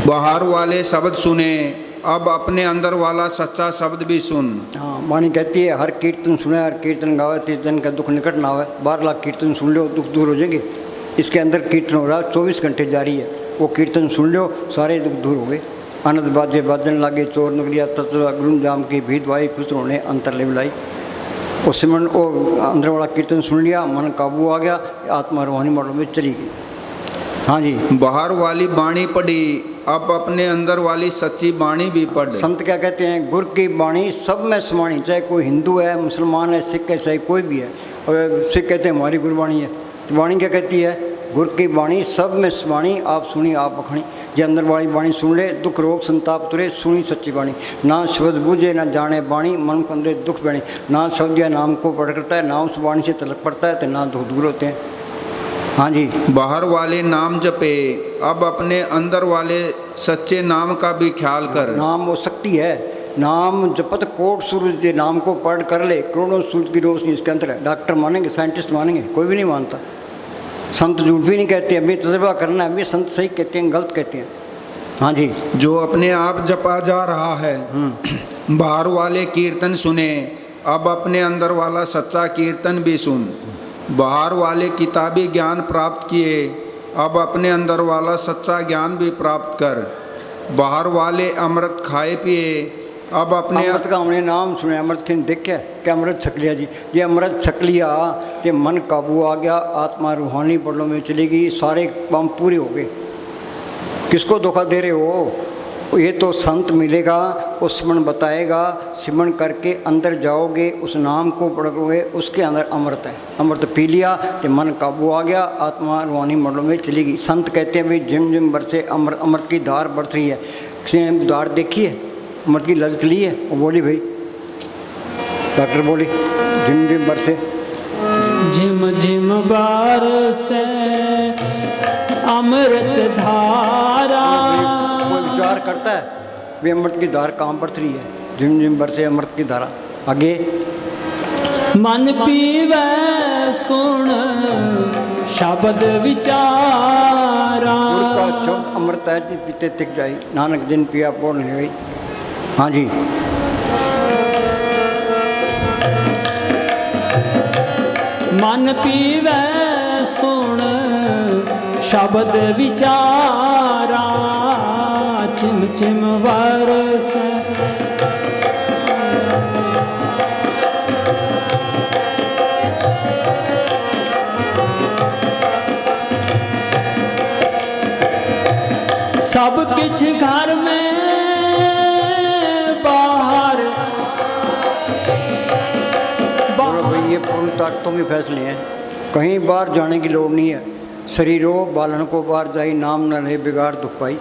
बाहर वाले शब्द सुने, अब अपने अंदर वाला सच्चा शब्द भी सुन। हाँ, वाणी कहती है हर कीर्तन सुने, हर कीर्तन गावे, तेज जन का दुख निकट ना आवे। 12 लाख कीर्तन सुन लो, दुख दूर हो जाएंगे। इसके अंदर कीर्तन हो रहा 24 घंटे जारी है। वो कीर्तन सुन लो, सारे दुख दूर हो गए। आनंद बाजे बाजन लागे, चोर नगरिया तत्व गुरु जाम की भीत भाई, खुश होने अंतर ले बुलाई। उस मन वो अंदर वाला कीर्तन सुन लिया, मन काबू आ गया, आत्मा रूहानी मॉडल में चली गई। हाँ जी, बाहर वाली बाणी पढ़ी, अब अपने अंदर वाली सच्ची बाणी भी पढ़। संत क्या कहते हैं, गुर की बाणी सब में समानी, चाहे कोई हिंदू है, मुसलमान है, सिख है, चाहे कोई भी है। और सिख कहते हैं हमारी गुरबाणी है, तो वाणी क्या कहती है, गुर की बाणी सब में समानी, आप सुनी आप बखणी। जे अंदर वाली बाणी सुन ले, दुख रोग संताप तुरे, सुनी सच्ची बाणी। ना शब्द बूझे ना जाने बाणी, मन को अंदर दुख बनी। ना शब्द या नाम को पढ़ करता है, ना उस बाणी से तलक पड़ता है, तो ना दुख दूर होते हैं। हाँ जी, बाहर वाले नाम जपे, अब अपने अंदर वाले सच्चे नाम का भी ख्याल कर। नाम वो शक्ति है, नाम जपत कोट सूरज, ये नाम को पढ़ कर ले करोड़ों सूरज की रोशनी इसके अंदर है। डॉक्टर मानेंगे, साइंटिस्ट मानेंगे, कोई भी नहीं मानता। संत झूठ भी नहीं कहते, अभी तजर्बा करना है, अभी संत सही कहते हैं, गलत कहते हैं। हाँ जी। जो अपने आप जपा जा रहा है, बाहर वाले कीर्तन सुने, अब अपने अंदर वाला सच्चा कीर्तन भी सुन। बाहर वाले किताबी ज्ञान प्राप्त किए, अब अपने अंदर वाला सच्चा ज्ञान भी प्राप्त कर। बाहर वाले अमृत खाए पिए, अब अपने अमृत का हमने नाम सुने, अमृत खिन देखा क्या अमृत छक लिया जी। ये अमृत छक लिया तो मन काबू आ गया, आत्मा रूहानी बड़ों में चली गई, सारे काम पूरे हो गए। किसको धोखा दे रहे हो? ये तो संत मिलेगा, वो सिमरन बताएगा, सिमरन करके अंदर जाओगे, उस नाम को पढ़ोगे, उसके अंदर अमृत है। अमृत पी लिया तो मन काबू आ गया, आत्मा रूहानी मंडलों में चली गई। संत कहते हैं भाई जिम जिम बरसे अमृत, अमृत की धार बरस रही है। किसी ने धार देखी है? अमृत की लज्जत ली है? वो बोली भाई, डॉक्टर बोली जिम जिम बरसे, झिम झिम बरसे अमृत धारा। कोई विचार करता है वे अमृत की धार कहाँ बरस रही है? झिम झिम बरसे अमृत की धारा। आगे मन पीवे सुन शब्द विचारा। गुरु का शब्द अमृत है जी, पीते तिक जाई, नानक जिन पिया पूर्ण है गई। हाँ जी। मन पीवे सुन शब्द विचारा, चिम चिम बरस। सब किछ घर में बाहर बोलो भाई, ये पूर्ण ताकतों के फैसले हैं, कहीं बाहर जाने की लोड़ नहीं है। शरीरो बालन को बाहर जाई, नाम न रहे बिगाड़ दुख पाई।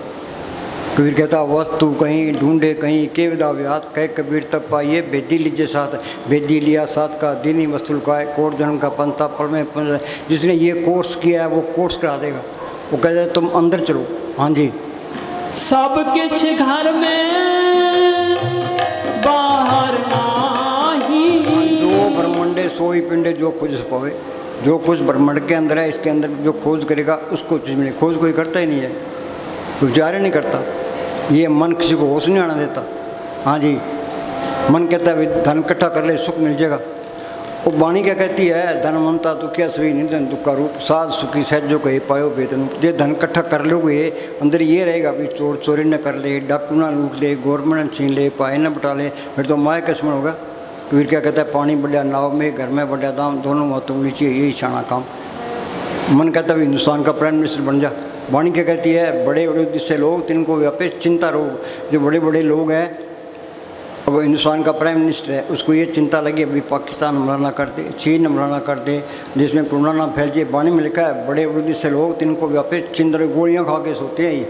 कबीर कहता वस्तु कहीं ढूंढे कहीं के विदा व्यात, कह कबीर तब पाइए बेदी लीजिए साथ। बेदी लिया साथ का दीनी वस्तु लुकाए, कोट जन्म का पंथा पल में। जिसने ये कोर्स किया है वो कोर्स करा देगा। वो कहता है तुम अंदर चलो। हाँ जी। सब किछ घर में बाहर नाही, जो ब्रह्मंडे सोई पिंडे जो खोज पावे। जो कुछ ब्रह्मंड के अंदर है, इसके अंदर जो खोज करेगा उसको चीज़ मिले। खोज कोई करता ही नहीं है, कोई विचार ही नहीं करता। ये मन किसी को होश नहीं आना देता। हाँ जी। मन कहता है धन इकट्ठा कर ले सुख मिल जाएगा। वो वाणी क्या कहती है? धनवंता तो क्या सभी निधन दुख का रूप, साध सुखी सहज जो कहे पायो वेतन। ये धन इकट्ठा कर लोगे, अंदर ये रहेगा भी चोर चोरी न कर ले, डाकू ना लूट ले, गवर्नमेंट छीन ले, पाए न बटा ले, फिर तो माया किस्मत होगा। कबीर क्या कहता है? पानी बढ़िया नाव में, घर में बढ़िया दाम, दोनों महत्व नीचे, यही शाना काम। मन कहता है हिंदुस्तान का प्राइम मिनिस्टर बन जा। वाणी क्या कहती है? बड़े बड़े जिससे लोग तिनको व्यापे चिंता रोग। जो बड़े बड़े लोग हैं, अब हिंदुस्तान का प्राइम मिनिस्टर है, उसको ये चिंता लगी अभी पाकिस्तान हमला ना कर दे, चीन हमला ना कर दे, जिसमें कोरोना ना फैल जाए। वाणी में लिखा है बड़े बड़े जिससे लोग तिनको व्यापे चिंता, गोलियाँ खा के सोते हैं। ये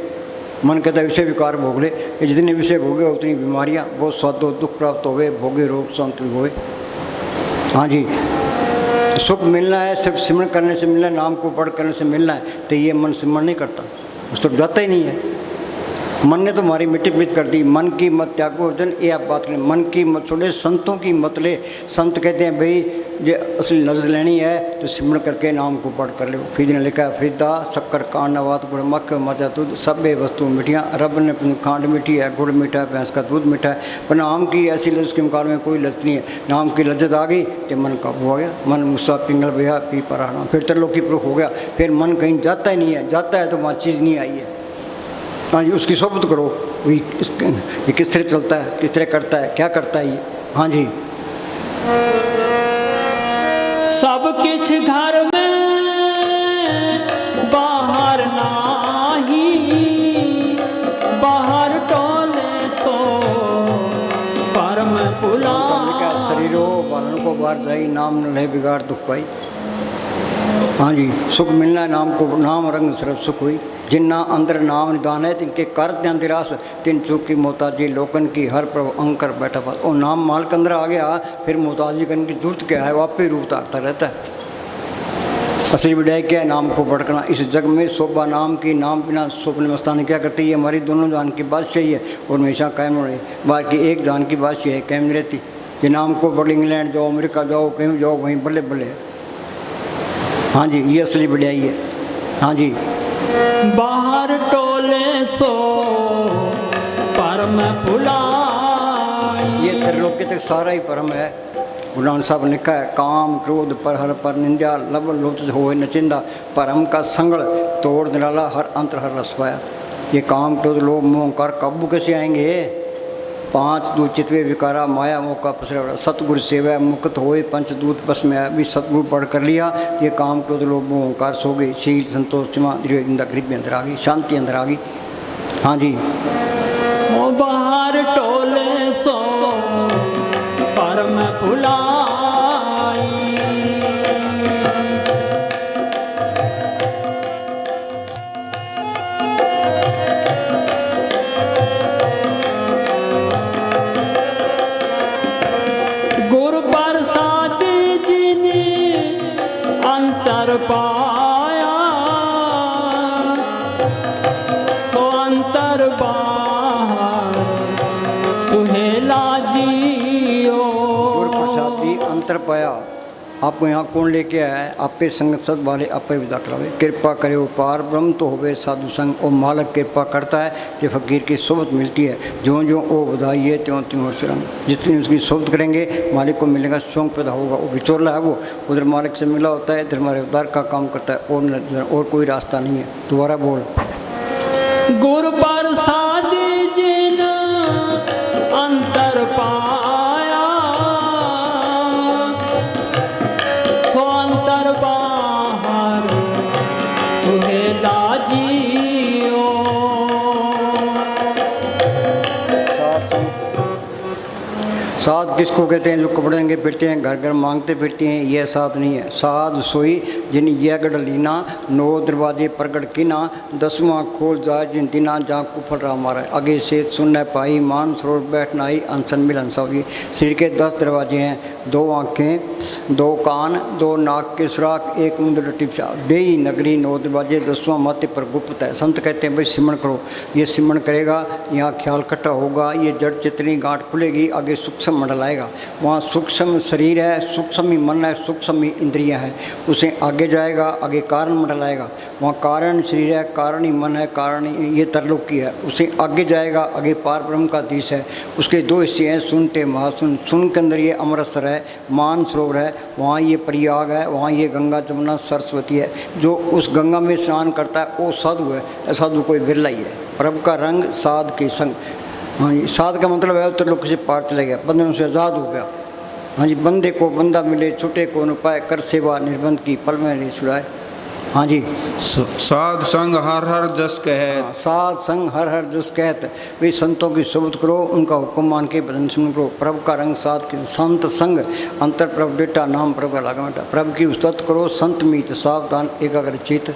मन कहता है विषय विकार भोग ले। ये जितने विषय भोगे उतनी बीमारियाँ, बहुत स्वादो दुख प्राप्त हो गए, भोगे रोग शांत होए। हाँ जी। सुख मिलना है सिर्फ सिमरन करने से मिलना है, नाम को पढ़ करने से मिलना है, तो ये मन सिमरन नहीं करता, उस तो जाता ही नहीं है। मन ने तो हमारी मिट्टी पीत कर दी। मन की मत त्यागो अर्जुन, ये आप बात करें। मन की मत छोड़े, संतों की मत ले। संत कहते हैं भाई ये असली लफ्ज़ लेनी है तो सिमरन करके नाम को पढ़ कर लो। फिर ने लिखा है फ्रीदा शक्कर कांड नवात गुड़ मक्ख मचा दूध, सभ्य वस्तु मिठियाँ। रब ने खांड मीठी है, गुड़ मीठा है, भैंस का दूध मीठा है। पर नाम की ऐसी लज्जत के मुकाबले में कोई लज्जत नहीं है। नाम की लज्जत आ गई तो मन काबू आ गया। मन मुस्सा पिंगल भैया पी पराना, फिर त्रिलोकी प्रूफ हो गया। फिर मन कहीं जाता ही नहीं है, जाता है तो वहाँ चीज़ नहीं आई है। हाँ जी। उसकी सोबत करो, ये किस तरह चलता है, किस तरह करता है, क्या करता है ये। हाँ जी। सब किछ घर में बाहर नाही, बाहर टोले सो परम पुला। शरीरो बालन को बाहर जाई, नाम न ले बिगाड़ दुख पाई। हाँ जी। सुख मिलना है नाम को, नाम रंग सरफ सुख हुई। जिन्ना अंदर नाम निदान है तिनके कर ध्यान दिरास, तिन चूक की मोहताजी लोकन की हर प्रभु अंकर बैठा पास। और नाम माल के अंदर आ गया, फिर मोहताजी करने की जरूरत क्या है? वो आप ही रूप ताकता रहता है। असली विदाई क्या है? नाम को भटकना। इस जग में शोभा नाम की, नाम बिना स्वप्न मस्तानी क्या करती है? हमारी दोनों जान की बात सही है और हमेशा कायम रहे। बाकी एक जान की बात है कायम नहीं रहती। ये नाम को बड़े इंग्लैंड जाओ, अमेरिका जाओ, कहीं जाओ, वहीं बल्ले बल्ले। हाँ जी, ये असली विदाई है। हाँ जी, बाहर टोले सो पर मैं भुलाई। ये त्रिलोकी तक सारा ही परम है। गुरु नानक साहब ने लिखा है, काम क्रोध पर हर पर निंदा, लब लोच होए नचिंदा, परम का संगड़ तोड़ निराला, हर अंतर हर रसवाया। ये काम क्रोध लोभ मोह अहंकार काबू कैसे आएंगे? 5 दूत चितवे विकारा, माया मोह का पसरा, सतगुरु सेवा मुक्त होए, पंचदूत बस में आया। भी सतगुरु पढ़ कर लिया, ये काम क्रोध लोभ मोह अहंकार सो गई, शील संतोष क्षमा दृढ़ गरीबी अंदर आ गई, शांति अंदर आ गई। हाँ जी, ओ बाहर टोले सो पर मैं भुलाई। गुरु प्रसाद जी ने अंतर पाया, सो अंतर बाहर सुहेला जियो। गुरु प्रसाद जी अंतर पाया। आपको यहाँ कौन लेके आया है? आपे संगत सद वाले आपे विदा करावे। कृपा करे पार ब्रह्म तो होवे साधु संग। और मालक कृपा करता है, ये फकीर की सोबत मिलती है। जो जो वो बधाई है त्यों त्यों सुरंग। जितनी उसकी सोबत करेंगे मालिक को मिलेगा, शौक पैदा होगा। वो बिचौला है, वो उधर मालिक से मिला होता है, इधर हमारे उद्धार का काम करता है। और कोई रास्ता नहीं है। दोबारा बोल। गुरु प्रसाद जिन अंतर पाया, सो अंतर बाहर सुहेला जियो। साध किसको कहते हैं? जो कपड़े रंगे फिरते हैं, घर घर मांगते फिरते हैं, यह साध नहीं है। साध सोई जिन यह गढ़ लीना, 9 दरवाजे प्रगट कीना, 10वां खोल जाए जिन दिना, जहाँ कुफल रहा हमारा। आगे से सुनना पाई, मान सरोवर बैठना आई, अनसन मिलन सब। ये शरीर के 10 दरवाजे हैं। 2 आँखें, 2 कान, 2 नाक के सुराख, 1 मुंड टिपचा। देई नगरी 9 दरवाजे, 10वां माथे पर गुप्त है। संत कहते हैं भाई सिमरण करो। ये सिमरण करेगा, यहाँ ख्याल इकट्ठा होगा, ये जड़ चितनी गांठ खुलेगी, आगे सूक्ष्म मंडल आएगा। वहाँ सूक्ष्म शरीर है, सूक्ष्म ही मन है, सूक्ष्म ही इंद्रियाँ हैं। उसे आगे जाएगा, आगे कारण मंडल आएगा। वहाँ कारण शरीर है, कारण ही मन है, कारण ही ये तरलोकी है। उसे आगे जाएगा, आगे पार ब्रह्म का देश है। उसके 2 हिस्से हैं, सुनते महासुन। सुन के अंदर ये अमृतसर है, मान सरोवर है, वहाँ ये प्रयाग है, वहाँ ये गंगा जमुना सरस्वती है। जो उस गंगा में स्नान करता है वो साधु है। साधु कोई बिरला ही है। प्रभु का रंग साध के संग। हाँ जी, साध का मतलब है उत्तर लोक से पार चले गया, बंधन से आज़ाद हो गया। हाँ जी, बंदे को बंदा मिले, छुटे को न पाए, कर सेवा निर्बंध की, पल में नहीं छुड़ाए। हाँ जी, साध संग हर हर जस कहत। साध संग हर हर जस कहत। वे संतों की सोबत करो, उनका हुक्म मान के भजन सुन करो। प्रभु का रंग साध के संत संग, अंतर प्रभु डेटा, नाम प्रभु का लागा बेटा। प्रभु की उस्तत करो, संत मीत सावधान एकाग्र चित।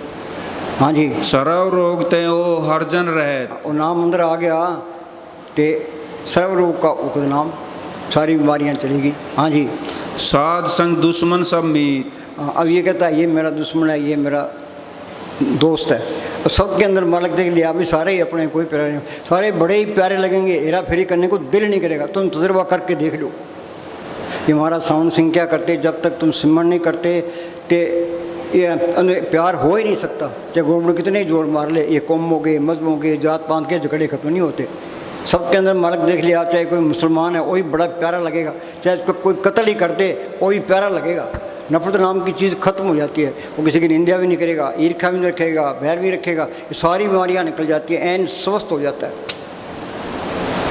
हाँ जी, सरव रोग ते ओ हर जन रहत। वो नाम अंदर आ गया ते सर्व रोग का उकद नाम, सारी बीमारियां चलेगी। हाँ जी, साध संग दुश्मन सब मीत। अब ये कहता है ये मेरा दुश्मन है, ये मेरा दोस्त है। और सबके अंदर मालक देख लिया, अभी सारे ही अपने, कोई प्यारे नहीं। सारे बड़े ही प्यारे लगेंगे, हेरा फेरी करने को दिल नहीं करेगा। तुम तजुर्बा करके देख लो। ये हमारा सावन सिंह क्या करते, जब तक तुम सिमरण नहीं करते ते ये प्यार हो ही नहीं सकता। चाहे गोबड़ कितने जोर मार ले, ये कौम हो गए, मजहब हो गए, जात पात के झगड़े खत्म नहीं होते। सबके अंदर मालक देख लिया, चाहे कोई मुसलमान है वही बड़ा प्यारा लगेगा, चाहे उसको कोई कत्ल ही कर दे वही प्यारा लगेगा। नफरत नाम की चीज़ खत्म हो जाती है। वो किसी की निंदा भी नहीं करेगा, ईर्ष्या भी नहीं रखेगा, बैर भी रखेगा। ये सारी बीमारियाँ निकल जाती हैं, एन स्वस्थ हो जाता है।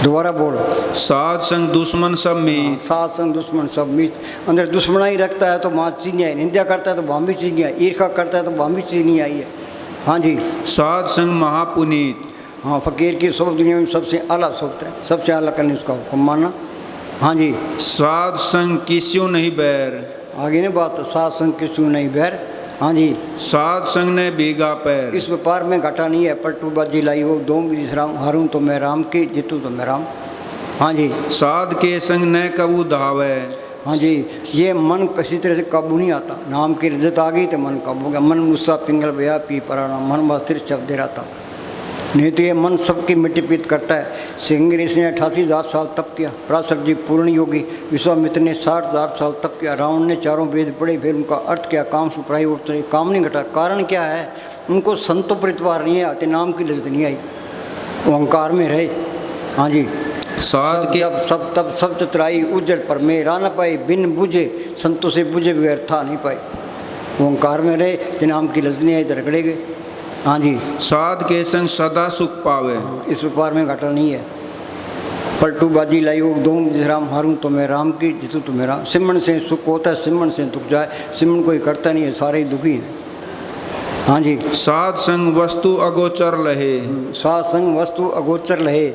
दोबारा बोल। साध संग दुश्मन सब मीत। साध संग दुश्मन सब मीत। अंदर दुश्मना ही रखता है तो वहाँ चीज़ नहीं आई, निंदा करता है तो वहाँ भी चीज़ नहीं आई, ईर्ष्या करता है तो वहाँ भी चीज़ नहीं आई है। हाँ जी, साध संग महापुनीत। हाँ, फ़कीर की सोबत दुनिया में सबसे आला सोबत है, सबसे आला करने उसका हुक्म मानना। हाँ जी, साध संग किस्यों नहीं बैर। आगे नहीं बात, साध संग किस्यों नहीं बैर। हाँ जी, साध संग ने भीगा पैर। इस व्यापार में घाटा नहीं है। पलटू बाजी लाई हो, दो राम, हारूं तो मैं राम की, जीतू तो मैं राम। हाँ जी, साध के संग न कबू धावे। हाँ जी, ये मन किसी तरह से काबू नहीं आता। नाम की लज्जत आ गई तो मन काबू हो गया। मन गुस्सा पिंगल बया पी पराना, मन बस स्थिर शब्द दे रहा था। नहीं तो ये मन सबकी मिट्टी पीत करता है। सिंह ऋषि ने 88,000 साल तप किया। पराशर जी पूर्ण योगी विश्वामित्र ने 60,000 साल तप किया। रावण ने चारों वेद पढ़े, फिर उनका अर्थ किया, काम सुपराई उठते, काम नहीं घटा। कारण क्या है? उनको संतों पर इतबार नहीं आते, नाम की लज्जत नहीं आई, वो अहंकार में रहे। हाँ जी, साध के जब सब तब सब चतुराई उज्जड़ पर में रा न पाई, बिन बुझे संतों से बुझे बगैर था नहीं पाई। वो अहंकार में रहे, तो नाम की लज्जत नहीं आई तो रगड़े गए। हाँ जी, साध के संग सदा सुख पावे। इस व्यापार में घाटा नहीं है। पलटू बाजी लाई दूँ जिस राम हारूँ तो मैं राम की, जीतू तो मेरा। सिमरन से सुख होता है, सिमरन से दुख जाए। सिमरन कोई करता नहीं है, सारे ही दुखी हैं। हाँ जी, साध संग वस्तु अगोचर लहे। साध संग वस्तु अगोचर लहे।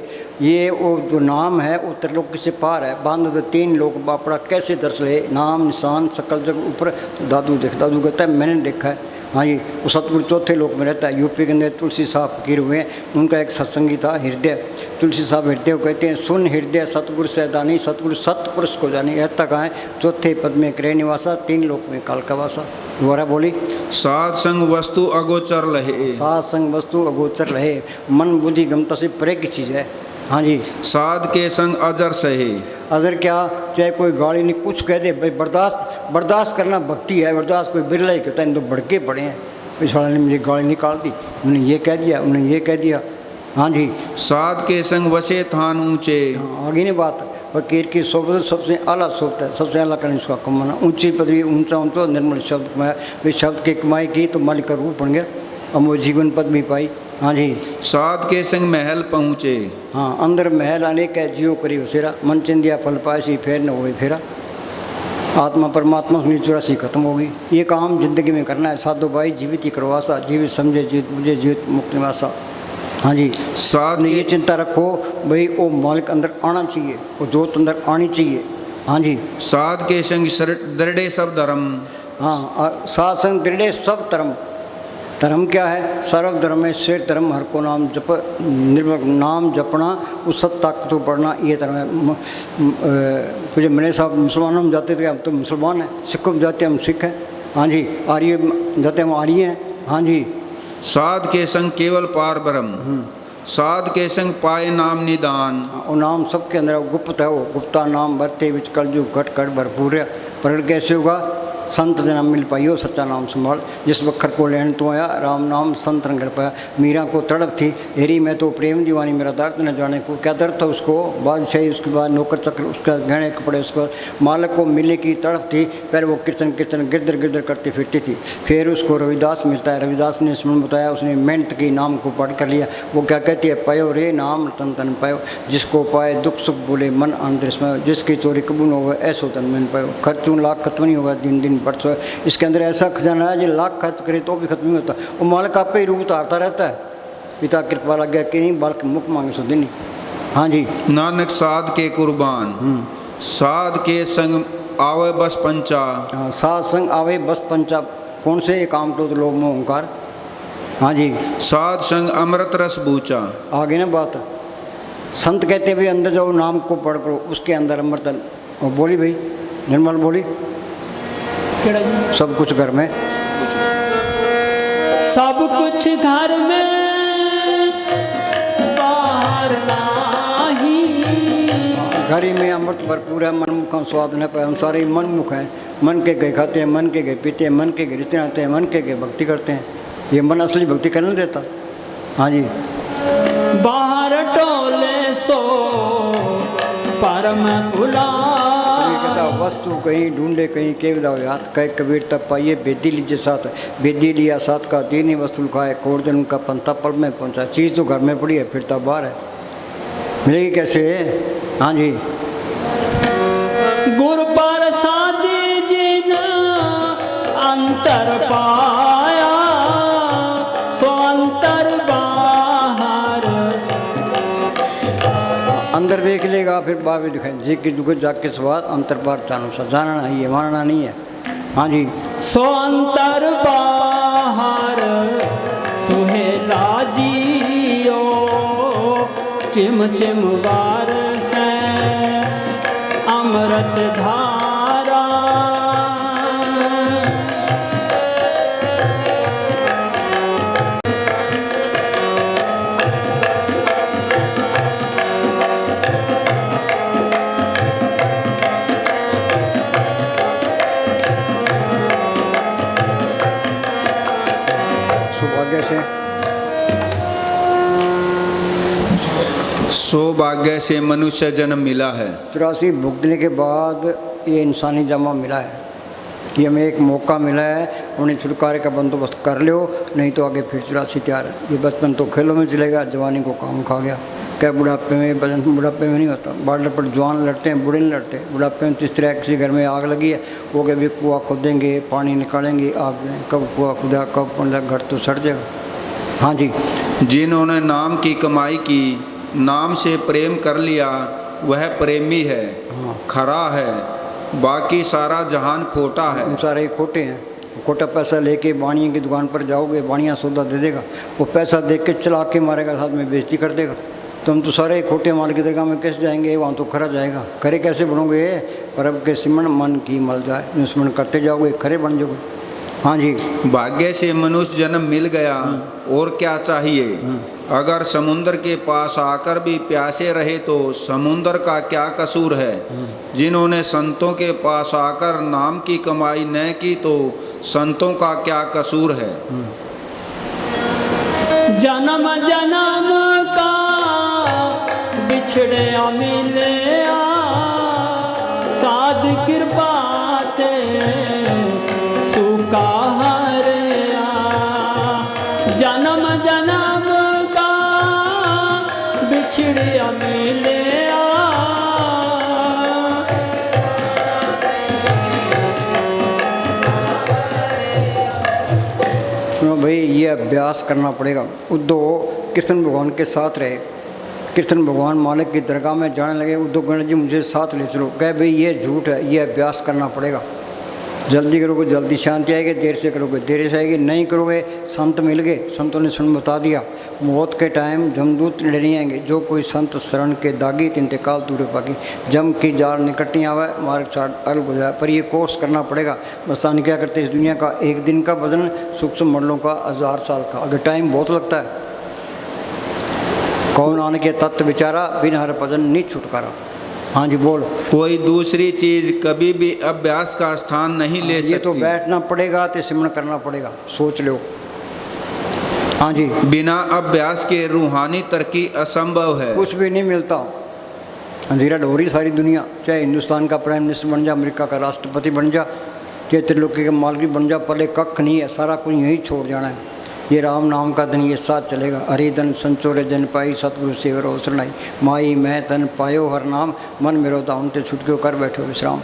ये वो जो नाम है वो त्रिलोक से पार है। बांध 3 लोक बापड़ा कैसे दर्श ले, नाम निशान सकल जग ऊपर। दादू कहता है मैंने देखा है। हाँ जी, वो सतगुरु चौथे लोक में रहता है। यूपी के अंदर तुलसी साहब फकीर हुए हैं, उनका एक सत्संगी था हृदय। तुलसी साहब हृदय को कहते हैं, सुन हृदय सतगुरु सैदानी, सतगुरु सतपुरुष को जानी। रहता कहाँ है? चौथे पद में करे निवासा, 3 लोक में काल का वासा। दोबारा बोली, साध संग वस्तु अगोचर लहे। साध संग वस्तु अगोचर रहे। मन बुद्धि गमता से परे की चीज़ है। हाँ जी, साध के संग अजर सहे। अगर क्या चाहे कोई गाली नहीं कुछ कह दे भाई, बर्दाश्त करना भक्ति है। बर्दाश्त कोई बिरला ही कहता है, तो भड़के पड़े हैं, इस वाले ने मुझे गाली निकाल दी, उन्हें ये कह दिया, उन्हें ये कह दिया। हाँ जी, साध के संग वसे थान ऊंचे। हाँ, आगे नहीं बात। फकीर की सोबत सबसे आला सोबत है, सबसे आला करने उसका कमाना। ऊंची पदवी, ऊंचा ऊंचा निर्मल शब्द कमाया। वे शब्द की कमाई की तो मालिक का रूप बन गया, अब वो जीवन पद भी पाई। हाँ जी, साध के संग महल पहुँचे। हाँ, अंदर महल अनेक है, जियो करी बसेरा। मन चिंदिया फल पायसी, फेर न होए फेरा। आत्मा परमात्मा सुनी 84 खत्म होगी। ये काम जिंदगी में करना है। साधो भाई जीवित ही करवासा, जीवित समझे जीवित मुझे जीवित मुक्ति वासा। हाँ जी, साध ये चिंता रखो भाई, वो मालिक अंदर आना चाहिए, वो जोत अंदर आनी चाहिए। हाँ जी, साध के संग दृढ़े सब धर्म। हाँ, साध संग दृढ़े सब धर्म। धर्म क्या है? सर्व धर्म में श्रेष्ठ धर्म हर को नाम जप, निर्भर नाम जपना, उस सत ताकत को पढ़ना, ये धर्म है। मुझे मेरे साहब मुसलमानों में जाते थे, हम तो मुसलमान हैं। सिखों में जाते हम सिख हैं। हाँ जी, आर्य जाते हम आर्य हैं। हाँ जी, साध के संग केवल पार ब्रह्म। साध के संग पाए नाम निदान। वो नाम सबके अंदर गुप्त है। वो गुप्ता नाम बरते विच कलयुग घट घट भरपूर है। प्रगट कैसे होगा? संत जना मिल पाइयो सच्चा नाम संभाल। जिस वक्र को लेन तो आया, राम नाम संत रंग कर पाया। मीरा को तड़प थी, हेरी मैं तो प्रेम दीवानी, मेरा दर्द न जाने को। क्या दर्द था उसको? बादशाही, उसके बाद नौकर चक्र, उसका गहने कपड़े, उसके बाद मालक को मिलने की तड़प थी। पहले वो कीर्तन गिरदर करती फिरती थी। फिर उसको रविदास मिलता है। रविदास ने स्मरण बताया, उसने मेहनत की, नाम को पढ़ कर लिया। वो क्या कहती है? पायो रे नाम तन तन पायो, जिसको पाए दुख सुख बोले मन आंतर में, जिसकी चोरी कबूल हो गए ऐसो तन मन पायो। खर्चूँ लाख खत्म नहीं होगा दिन दिन बरसों। इसके अंदर ऐसा खजाना है जो लाख खर्च करे तो भी खत्म नहीं होता। वो मालिक आप पे ही रूप उतारता रहता है। पिता कृपा लग गया कि नहीं, बालक मुख मांगे सो दिन। हाँ जी, नानक साध के कुर्बान। साध के संग आवे बस पंचा। हाँ, साध संग आवे बस पंचा। कौन से? काम क्रोध लोभ मोह अहंकार। हाँ जी, साध संग अमृत रस बूचा। आगे ना बात। संत कहते भाई अंदर जाओ, नाम को पढ़ करो, उसके अंदर अमृत। और बोली भाई निर्मल बोली, सब कुछ घर में, सब कुछ घर में बाहर नाही। घर ही में अमृत भरपूर है। मनमुख का स्वाद न पाए। हम सारे मनमुख हैं। मन के गए खाते हैं, मन के गए पीते हैं, मन के गए रिश्ते आते हैं, मन के गए भक्ति करते हैं। ये मन असली भक्ति करने देता। हाँ जी, बाहर टोले सो परम भुला। वस्तु कहीं ढूंढे कहीं के विदाओ याद, कहे कबीर तब पाइए बेदी लीजिए साथ। बेदी लिया साथ का दीनी वस्तु खाए, कोर जन्म का पंथा पल में पहुंचा। चीज़ तो घर में पड़ी है, फिर तब बाहर है, मिलेगी कैसे? हाँ जी, गुरु प्रसाद जिन अंतर पाया, सो अंतर बाहर। अंदर देख लेगा फिर बाहर भी दिखाई। जी की जुग जाके स्वाद अंतर बाहर जानो सा। जानना नहीं है, मानना नहीं है। हाँ जी, सो अंतर बाहर सुहेला जियो, चिम चिम बार से अमृत धार। सौभाग्य से सौभाग्य से मनुष्य जन्म मिला है। 84 भुगतने के बाद ये इंसानी जमा मिला है कि हमें एक मौका मिला है, उन्हें छुटकारे का बंदोबस्त कर लो, नहीं तो आगे फिर 84 तैयार है। ये बचपन तो खेलों में चलेगा, जवानी को काम खा गया। क्या बुढ़ापे में बुढ़ापे में नहीं होता। बॉर्डर पर जवान लड़ते हैं, बूढ़े नहीं लड़ते। बुढ़ापे में तो इस तरह किसी घर में आग लगी है, वो कभी भी कुआं खोदेंगे, पानी निकालेंगे, आग में कब कुआं खुदा कब पंडा घर तो सड़ जाएगा। हाँ जी, जिन्होंने नाम की कमाई की, नाम से प्रेम कर लिया, वह प्रेमी है, खरा है, बाकी सारा जहान खोटा है। हम सारे खोटे हैं। खोटा पैसा लेके बाणिया की दुकान पर जाओगे, बाणिया सौदा दे देगा, वो पैसा देख के चला के मारेगा, साथ में बेइज्जती कर देगा। तो हम तो सारे खोटे माल की दरगाह में कैसे जाएंगे, वहाँ तो खरा जाएगा। खरे कैसे बनोगे? पर अब के सिमरण मन की मल जाए, स्मरण करते जाओगे, खरे बन जाओगे। हाँ जी, भाग्य से मनुष्य जन्म मिल गया, और क्या चाहिए। अगर समुद्र के पास आकर भी प्यासे रहे तो समुद्र का क्या कसूर है। जिन्होंने संतों के पास आकर नाम की कमाई न की तो संतों का क्या कसूर है। जन्म जन्म का बिछड़े मिले साध कृपा ते सुका हरिया। जन्म जन्म का बिछड़े मिले सुनो भाई, ये अभ्यास करना पड़ेगा। उद्धव कृष्ण भगवान के साथ रहे। कृष्ण भगवान मालिक की दरगाह में जाने लगे, उद्धव गणेश जी मुझे साथ ले चलो। कहे भाई ये झूठ है, ये अभ्यास करना पड़ेगा। जल्दी करोगे जल्दी शांति आएगी, देर से करोगे देर से आएगी। नहीं करोगे, संत मिल गए, संतों ने सुन बता दिया, मौत के टाइम जमदूत नहीं आएंगे। जो कोई संत शरण के दागी तिनते काल दूरे पागी। जम की जार निकट नहीं आवे, मार्ग चाट अलग हो जाए। पर ये कोर्स करना पड़ेगा। बस्तानी क्या करते इस दुनिया का एक दिन का बदन, सूक्ष्म मंडलों का 1000 साल का। अगर टाइम बहुत लगता है। कौन आने के तत्व विचारा, बिन हर भजन नहीं छुटकारा। हाँ जी बोल। कोई दूसरी चीज कभी भी अभ्यास का स्थान नहीं ले सकती। ये तो बैठना पड़ेगा, तो सिमरण करना पड़ेगा, सोच लो। हाँ जी, बिना अभ्यास के रूहानी तरक्की असंभव है। कुछ भी नहीं मिलता। अंधेरा हो रही सारी दुनिया, चाहे हिंदुस्तान का प्राइम मिनिस्टर बन जा, अमेरिका का राष्ट्रपति बन जा, चाहे त्रिलोकी का मालिक बन जा, पहले कख नहीं है, सारा कुछ यही छोड़ जाना है। ये राम नाम का धन ये साथ चलेगा। हरि धन संचोरे जन पाई, सतगुरु सेवर अवसर नहीं। माई मैं तन पायो हर नाम, मन मेरो दाम ते छुटक्यो कर बैठो विश्राम।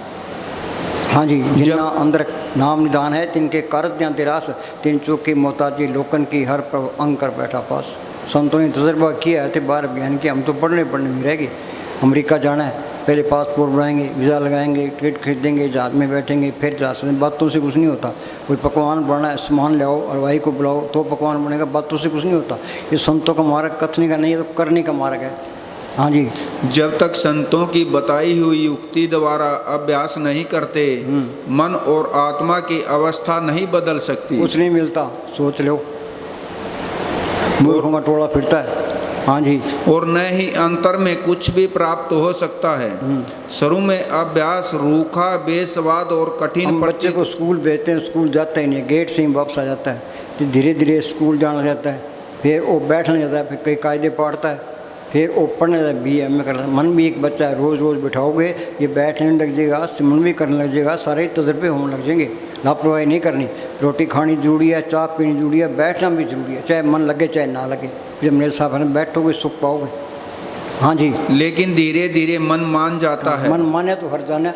हाँ जी, जिन्ना अंदर नाम निदान है, तिनके कारत द्या तिरास, तिन चौकी मोहताजी लोकन की हर प्रभु अंग कर बैठा पास। संतों ने तजर्बा किया है, तो बाहर बयान किया। हम तो पढ़ने में रहेगी। अमेरिका जाना है, पहले पासपोर्ट बनाएंगे, वीज़ा लगाएंगे, टिकट खरीदेंगे, जहाज में बैठेंगे, फिर जा सकते। बातों से कुछ नहीं होता। कोई पकवान बनाना है, सामान ले आओ, हलवाई को बुलाओ तो पकवान बनेगा। बातों से कुछ नहीं होता। ये संतों का मार्ग कथनी का नहीं है, तो करने का मार्ग है। हाँ जी, जब तक संतों की बताई हुई युक्ति द्वारा अभ्यास नहीं करते, मन और आत्मा की अवस्था नहीं बदल सकती। कुछ नहीं मिलता, सोच लो। मूर्खों का टोला फिरता है। हाँ जी, और न ही अंतर में कुछ भी प्राप्त हो सकता है। शुरू में अभ्यास रूखा, बेस्वाद और कठिन। हम बच्चे को स्कूल भेजते हैं, स्कूल जाता ही नहीं, गेट से ही वापस आ जाता है। तो धीरे धीरे स्कूल जाना जाता है, फिर वो बैठने जाता है, फिर कई कायदे पढ़ता है, फिर वो पढ़ने जाता है, BA करता है। मन भी एक बच्चा है, रोज़ रोज़ बिठाओगे ये बैठने लग जाएगा, सिमरन भी करने लग जाएगा, सारे तजर्बे होने लग जाएंगे। लापरवाही नहीं करनी। रोटी खानी जरूरी है, चाय पीनी जरूरी है, बैठना भी जरूरी है, चाहे मन लगे चाहे ना लगे। जब मेरे साथ में बैठोगे सुख पाओगे। हाँ जी, लेकिन धीरे धीरे मन मान जाता है। मन माने तो हर जाना।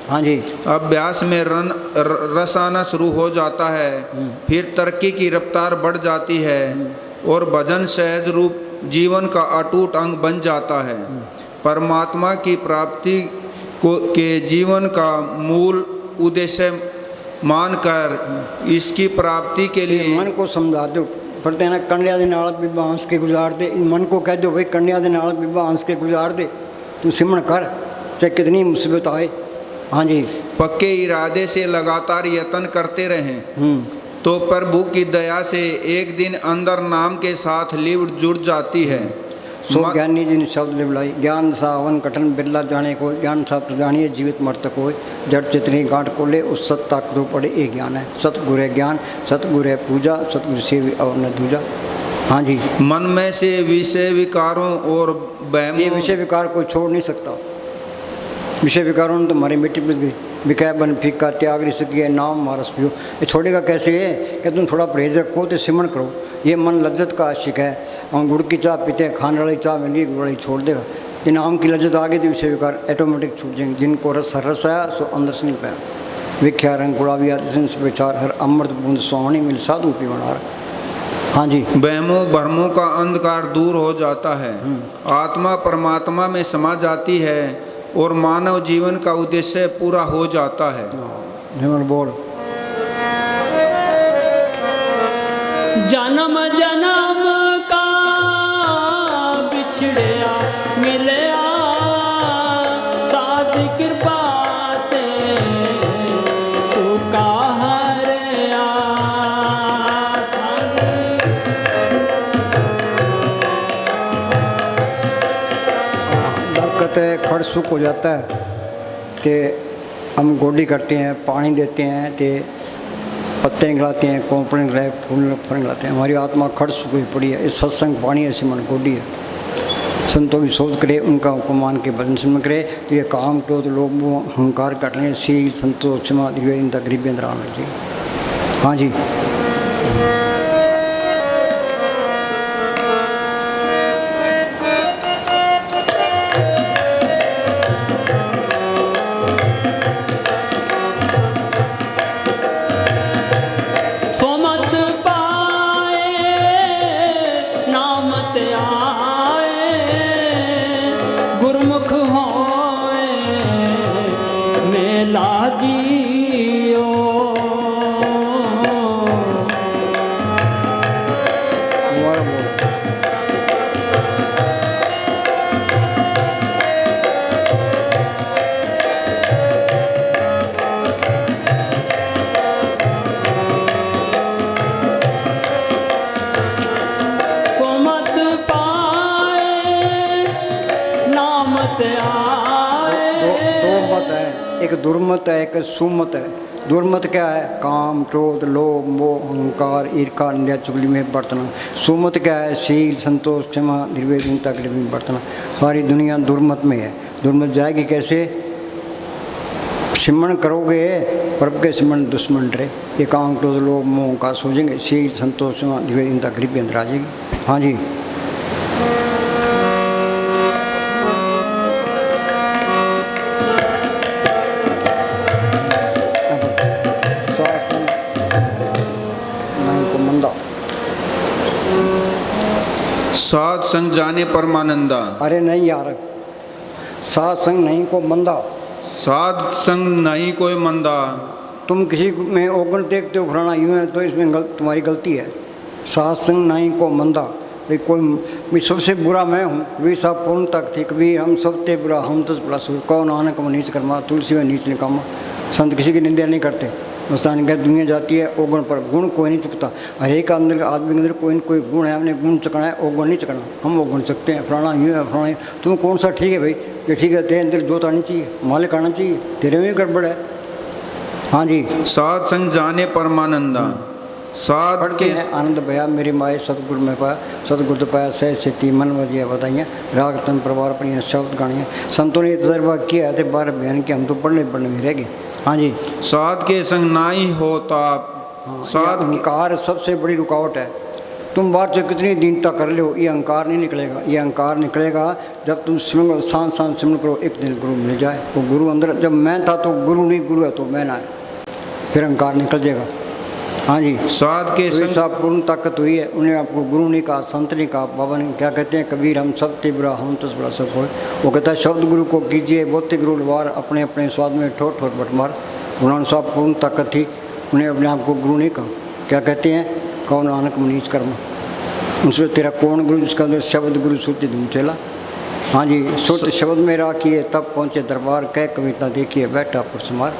हाँ जी, अभ्यास में रस आना शुरू हो जाता है, फिर तरक्की की रफ्तार बढ़ जाती है और भजन सहज रूप जीवन का अटूट अंग बन जाता है। परमात्मा की प्राप्ति के जीवन का मूल उद्देश्य मानकर इसकी प्राप्ति के लिए मन को समझा दो। पढ़ते हैं ना, कन्या दे नाल बिबा हंस के गुजार दे। मन को कह दो भाई कन्या दे नाल बिबा हंस के गुजार दे, तू सिमरण कर, चाहे कितनी मुसीबत आए। हाँ जी, पक्के इरादे से लगातार यत्न करते रहें तो प्रभु की दया से एक दिन अंदर नाम के साथ लीव जुड़ जाती है सो मत- ज्ञानी जिन शब्द लिबलाई ज्ञान सावन कठन बिरला जाने को ज्ञान सा तो जानिए जीवित मरतक हो जड़ चितनी गांठ कोले उस सत ताक दो पड़े ये ज्ञान है सतगुरु है ज्ञान सतगुरु है पूजा सतगुरु से और न दूजा। हाँ जी, मन में से विषय विकारों और ये वहमों विषय विकार कोई छोड़ नहीं सकता। विषय विकारों ने तो हमारी मिट्टी मिल गई विकय बन फीका त्याग सकी नाम मारस पियो। ये छोड़ेगा कैसे है कि तुम थोड़ा परहेज रखो तो सिमरण करो। ये मन लज्जत का आशिक है और गुड़ की चाय पीते हैं खाने वाली चाय मिली गुड़ छोड़ देगा। इन आम की लज्जत आ गई तो विषय विकार ऑटोमेटिक छूट जाएंगे। जिनको रस आया सो अंदर से नहीं पाया विख्या रंग गुड़ावी आदि विचार हर अमृत बूंद सुहानी मिल साधु पी बना रहा। हाँ जी, वहमों भ्रमों का अंधकार दूर हो जाता है, आत्मा परमात्मा में समा जाती है और मानव जीवन का उद्देश्य पूरा हो जाता है। जीवन बोल जन्म जन्म का बिछड़िया मिलया साध कृपा ते सुका हरया। दरकत है खड़ सूख हो जाता है तो हम गोडी करते हैं पानी देते हैं तो पत्ते निकलाते हैं कोंपड़े निकलाए फूल निकलाते हैं। हमारी आत्मा खड़ सूख हुई पड़ी है। इस सत्संग पानी ऐसे मन गोडी है। संतों की शोध करे उनका हुक्म मान के भजन सुन करे तो ये काम क्रोध लोभ अहंकार कटने शील संतोष क्षमा दिव्य गरीबी अंदर जी। हाँ जी, सोमत पाए नामत आए गुरमुख होए मेला जियो। दोबारा बोलो। सोमत पाए नामत आए। दो मत है, एक दुर्मत है एक सुमत है। दुर्मत क्या है? काम क्रोध लोभ मोह अहंकार ईर्खा निंदा चुगली में बरतना। सुमत क्या है? शील संतोष क्षमा निर्वेदनता गरीबी में बरतना। सारी दुनिया दुर्मत में है। दुर्मत जाएगी कैसे? सिमरण करोगे प्रभु के सिमरण दुश्मन डरे। ये काम क्रोध लोभ मोह का सोचेंगे शील संतोष क्षमा निर्वेदनता गरीबी अंदर आ जाएगी। हाँ जी, साध संग जाने परमानंदा। अरे नहीं यार, सात संग नहीं को मंदा। साध संग नहीं कोई मंदा। तुम किसी में औगण देखते हो फलाना यूँ है तो इसमें तुम्हारी गलती है। सात संग नहीं को मंदा। कोई सबसे बुरा मैं हूँ। कबीर साहब पूर्ण तक थी कबीर हम सबसे बुरा हम तो बुरा सो कौन नानक में नीच कर्मा तुलसी में नीच निकामा। संत किसी की निंदा नहीं करते। मस्तानी कह दुनिया जाती है औगुण पर। गुण कोई नहीं चुकता। हर एक अंदर आदमी के अंदर कोई न कोई गुण है। हमने गुण चकना है औगुण नहीं चकना। हम वो गुण सकते हैं फलाना यूँ है फलाना। तुम कौन सा ठीक है भाई? ये ठीक है तेरे अंदर जोत आनी चाहिए मालिक आना चाहिए। तेरे में गड़बड़ है। हाँ जी, साध संग जाने परमानंदा। साध पढ़ते के हैं आनंद भया मेरी माए सतगुरु में पाया सतगुरु तो पाया सह सिद्धि मन वजिया बताइए राग तन परिवार पर शब्द गाड़ियाँ। संतों ने तजर्बा किया है 12 बयान के हम तो पढ़ने में रह गए। हाँ जी, साध के संग ना ही होता। साध अहंकार सबसे बड़ी रुकावट है। तुम बात से कितनी दीनता कर लो ये अहंकार नहीं निकलेगा। ये अहंकार निकलेगा जब तुम सिमरण शांत शांत सिमरण करो। एक दिन गुरु मिल जाए। वो गुरु अंदर जब मैं था तो गुरु नहीं गुरु है तो मैं ना है। फिर अहंकार निकल जाएगा। हाँ जी, साध के कबीर संग साहब पूर्ण ताकत हुई है। उन्हें आपको गुरु नहीं कहा संत नहीं कहा बाबा ने। क्या कहते हैं कबीर हम सब ते बुरा हम तस बुरा सब हो। वो कहता है शब्द गुरु को कीजिए बोते गुरु लवार अपने अपने स्वाद में ठोट ठोट बटमार। उन्होंने साहब पूर्ण ताकत थी। उन्हें अपने आप को गुरु नहीं कहा। क्या कहते हैं कौन नानक मनीच कर्म। उसमें तेरा कौन गुरु जिसका अंदर शब्द गुरु सुरति धूम चला। हाँ जी, सुरत शब्द में राखिए तब पहुँचे दरबार कह कविता देखिए बैठा पुरस्मार।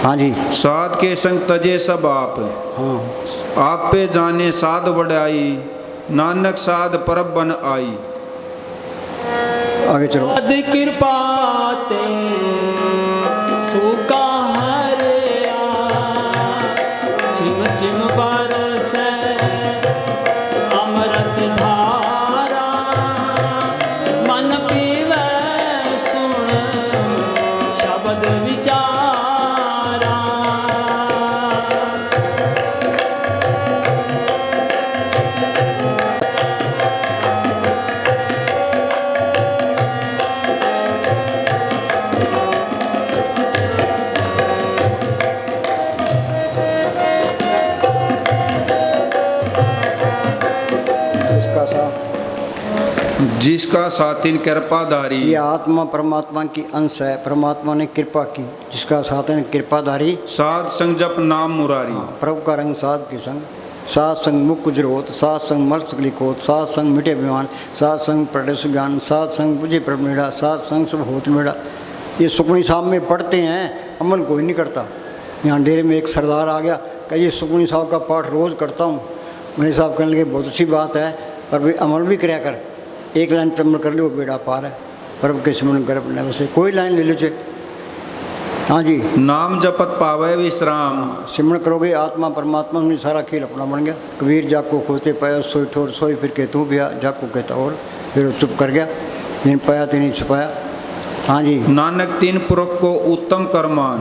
हाँ जी, साध के संग तजे सब आप। हाँ आप पे जाने साध बढ़ाई नानक साध परब बन आई। आगे चलो। अद कृपा ते सूखा हरिया चिम चिम बरसे अमृत धारा मन पीवे सुन शब्द विचारा। इसका साथ जिसका सातिन कृपाधारी। ये आत्मा परमात्मा की अंश है, परमात्मा ने कृपा की, जिसका साथ है कृपाधारी। साध संग जप नाम मुरारी। प्रभु का रंग साध के संग, साध संग मुख गुजरोत, साध संग मल सकलिकोत, साध संग मिटे विमान, साध संग प्रदेश ज्ञान, साध संग बुझे प्रमेड़ा, साध संग सब होत मेड़ा। ये सुखमनी साहब में पढ़ते हैं, अमल कोई नहीं करता। यहाँ डेरे में एक सरदार आ गया, कहा ये सुखमनी साहब का पाठ रोज़ करता हूँ। मेरे साहब कहने लगे बहुत अच्छी बात है, पर भी अमल भी कराया कर। एक लाइन पर अमल कर लो बेड़ा पार है, प्रभु के सिमरन कर अपने वैसे कोई लाइन ले लीजिए। हाँ जी, नाम जपत पावे विश्राम। सिमरन करोगे आत्मा परमात्मा में सारा खेल अपना बन गया। कबीर जाको खोते पाया सोई ठोर सोई, फिर के तू बिया जाको कहता और, फिर वो चुप कर गया, जिन पाया तीन छुपाया। हाँ जी, नानक तीन पुरख को उत्तम कर्मान,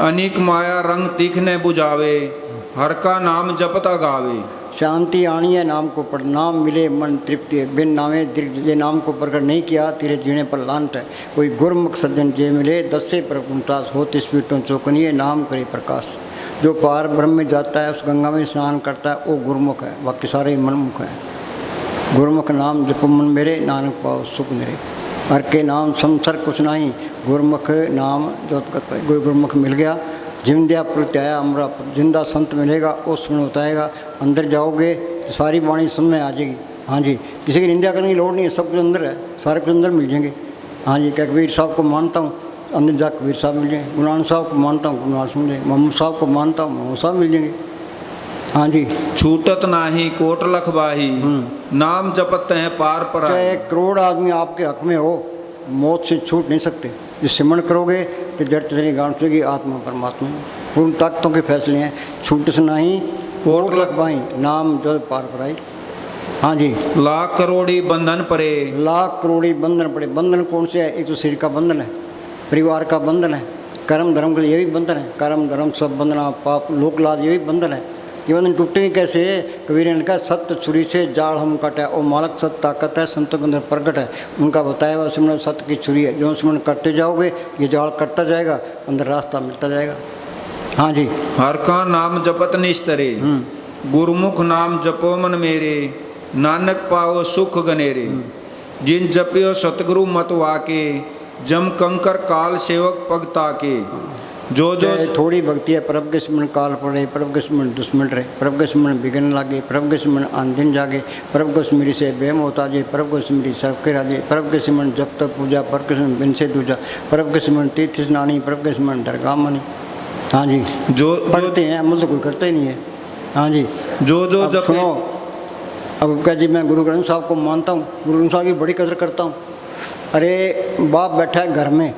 अनेक माया रंग तीखने बुझावे, हर का नाम जपता गावे। शांति आनी है नाम को पढ़, नाम मिले मन तृप्ति है, बिन नामे दीर्घ जे नाम को प्रकट नहीं किया तेरे जीने पर लानत है। कोई गुरमुख सज्जन जे मिले 10 से पर 49 हो 30 पीठों चौकनिए नाम करे प्रकाश। जो पार ब्रह्म में जाता है उस गंगा में स्नान करता है वो गुरमुख है, बाकी सारे मनमुख हैं। गुरमुख नाम जप मन मेरे, नानक पाओ सुख मेरे। हर के नाम संसार कुछ नहीं, गुरमुख नाम जो गुरमुख मिल गया, जिंदा प्रत्याया अमरा जिंदा संत मिलेगा वो सुन बताएगा। अंदर जाओगे तो सारी वाणी सुनने आ जाएगी। हाँ जी, किसी की निंदा करने की लोड़ नहीं है, सब कुछ अंदर है, सारे कुछ अंदर मिल जाएंगे। हाँ जी, क्या कबीर साहब को मानता हूँ, अंदर जा कबीर साहब मिल जाएंगे। गुरु नानक साहब को मानता हूँ, गुरु नानक मिल जाएंगे। मोहम्मद साहब को मानता हूँ, मोहम्मद साहब मिल जाएंगे। हाँ जी, छूटत नाही कोट लखबाही, नाम जपत हैं पार पर। चाहे करोड़ आदमी आपके हक में हो, मौत से छूट नहीं सकते। जो सिमरण करोगे तो जड़ तेरी गांठ चुएगी आत्मा परमात्मा में। पूर्ण ताकतों के फैसले हैं, छूट से नहीं कोट लख भाई, नाम जो पार पर आई। हाँ जी, लाख करोड़ी बंधन परे, लाख करोड़ी बंधन पड़े। बंधन कौन से है? एक तो शरीर का बंधन है, परिवार का बंधन है, कर्म धर्म का ये भी बंधन है। कर्म धर्म सब बंधना, पाप लोक लाज ये भी बंधन है। ये बंधन टूटेंगे कैसे? कबीर ने कहा सत्य छुरी से जाल हम कटा, और मालक सत्य ताकत है, संतों के अंदर प्रकट है। उनका बताया हुआ सिमरन सत्य की छुरी है, जो सिमरन करते जाओगे ये जाल कटता जाएगा, अंदर रास्ता मिलता जाएगा। हाँ जी, हर का नाम जपत निस्तरे, गुरुमुख नाम जपो मन मेरे, नानक पाओ सुख गनेरे। जिन जपियो सतगुरु मत वाके, जम कंकर काल सेवक पग ताके। जो जो थोड़ी भक्ति है, प्रभु के सिमरन काल पड़े, प्रभु के सिमरन दुश्मन रहे, प्रभु के सिमरन बिगन लागे, प्रभु के सिमरन आंदिन जागे, प्रभु को सिमरी से बेम होता जे, प्रभु को सिमरी सबके राजे, प्रभु के सिमरन जब तक पूजा, प्रभु के सिमरन बिन से दूजा, प्रभु के सिमरन तीर्थ स्नानी, प्रभु के सिमरन दरगाह मानी। हाँ जी, जो पढ़ते हैं, अमल तो कोई करता ही नहीं है। हाँ जी, जो जो जप सुनो, अब क्या जी मैं गुरु ग्रंथ साहब को मानता हूँ, गुरु ग्रंथ साहब की बड़ी कदर करता हूँ। अरे बाप बैठा है घर में,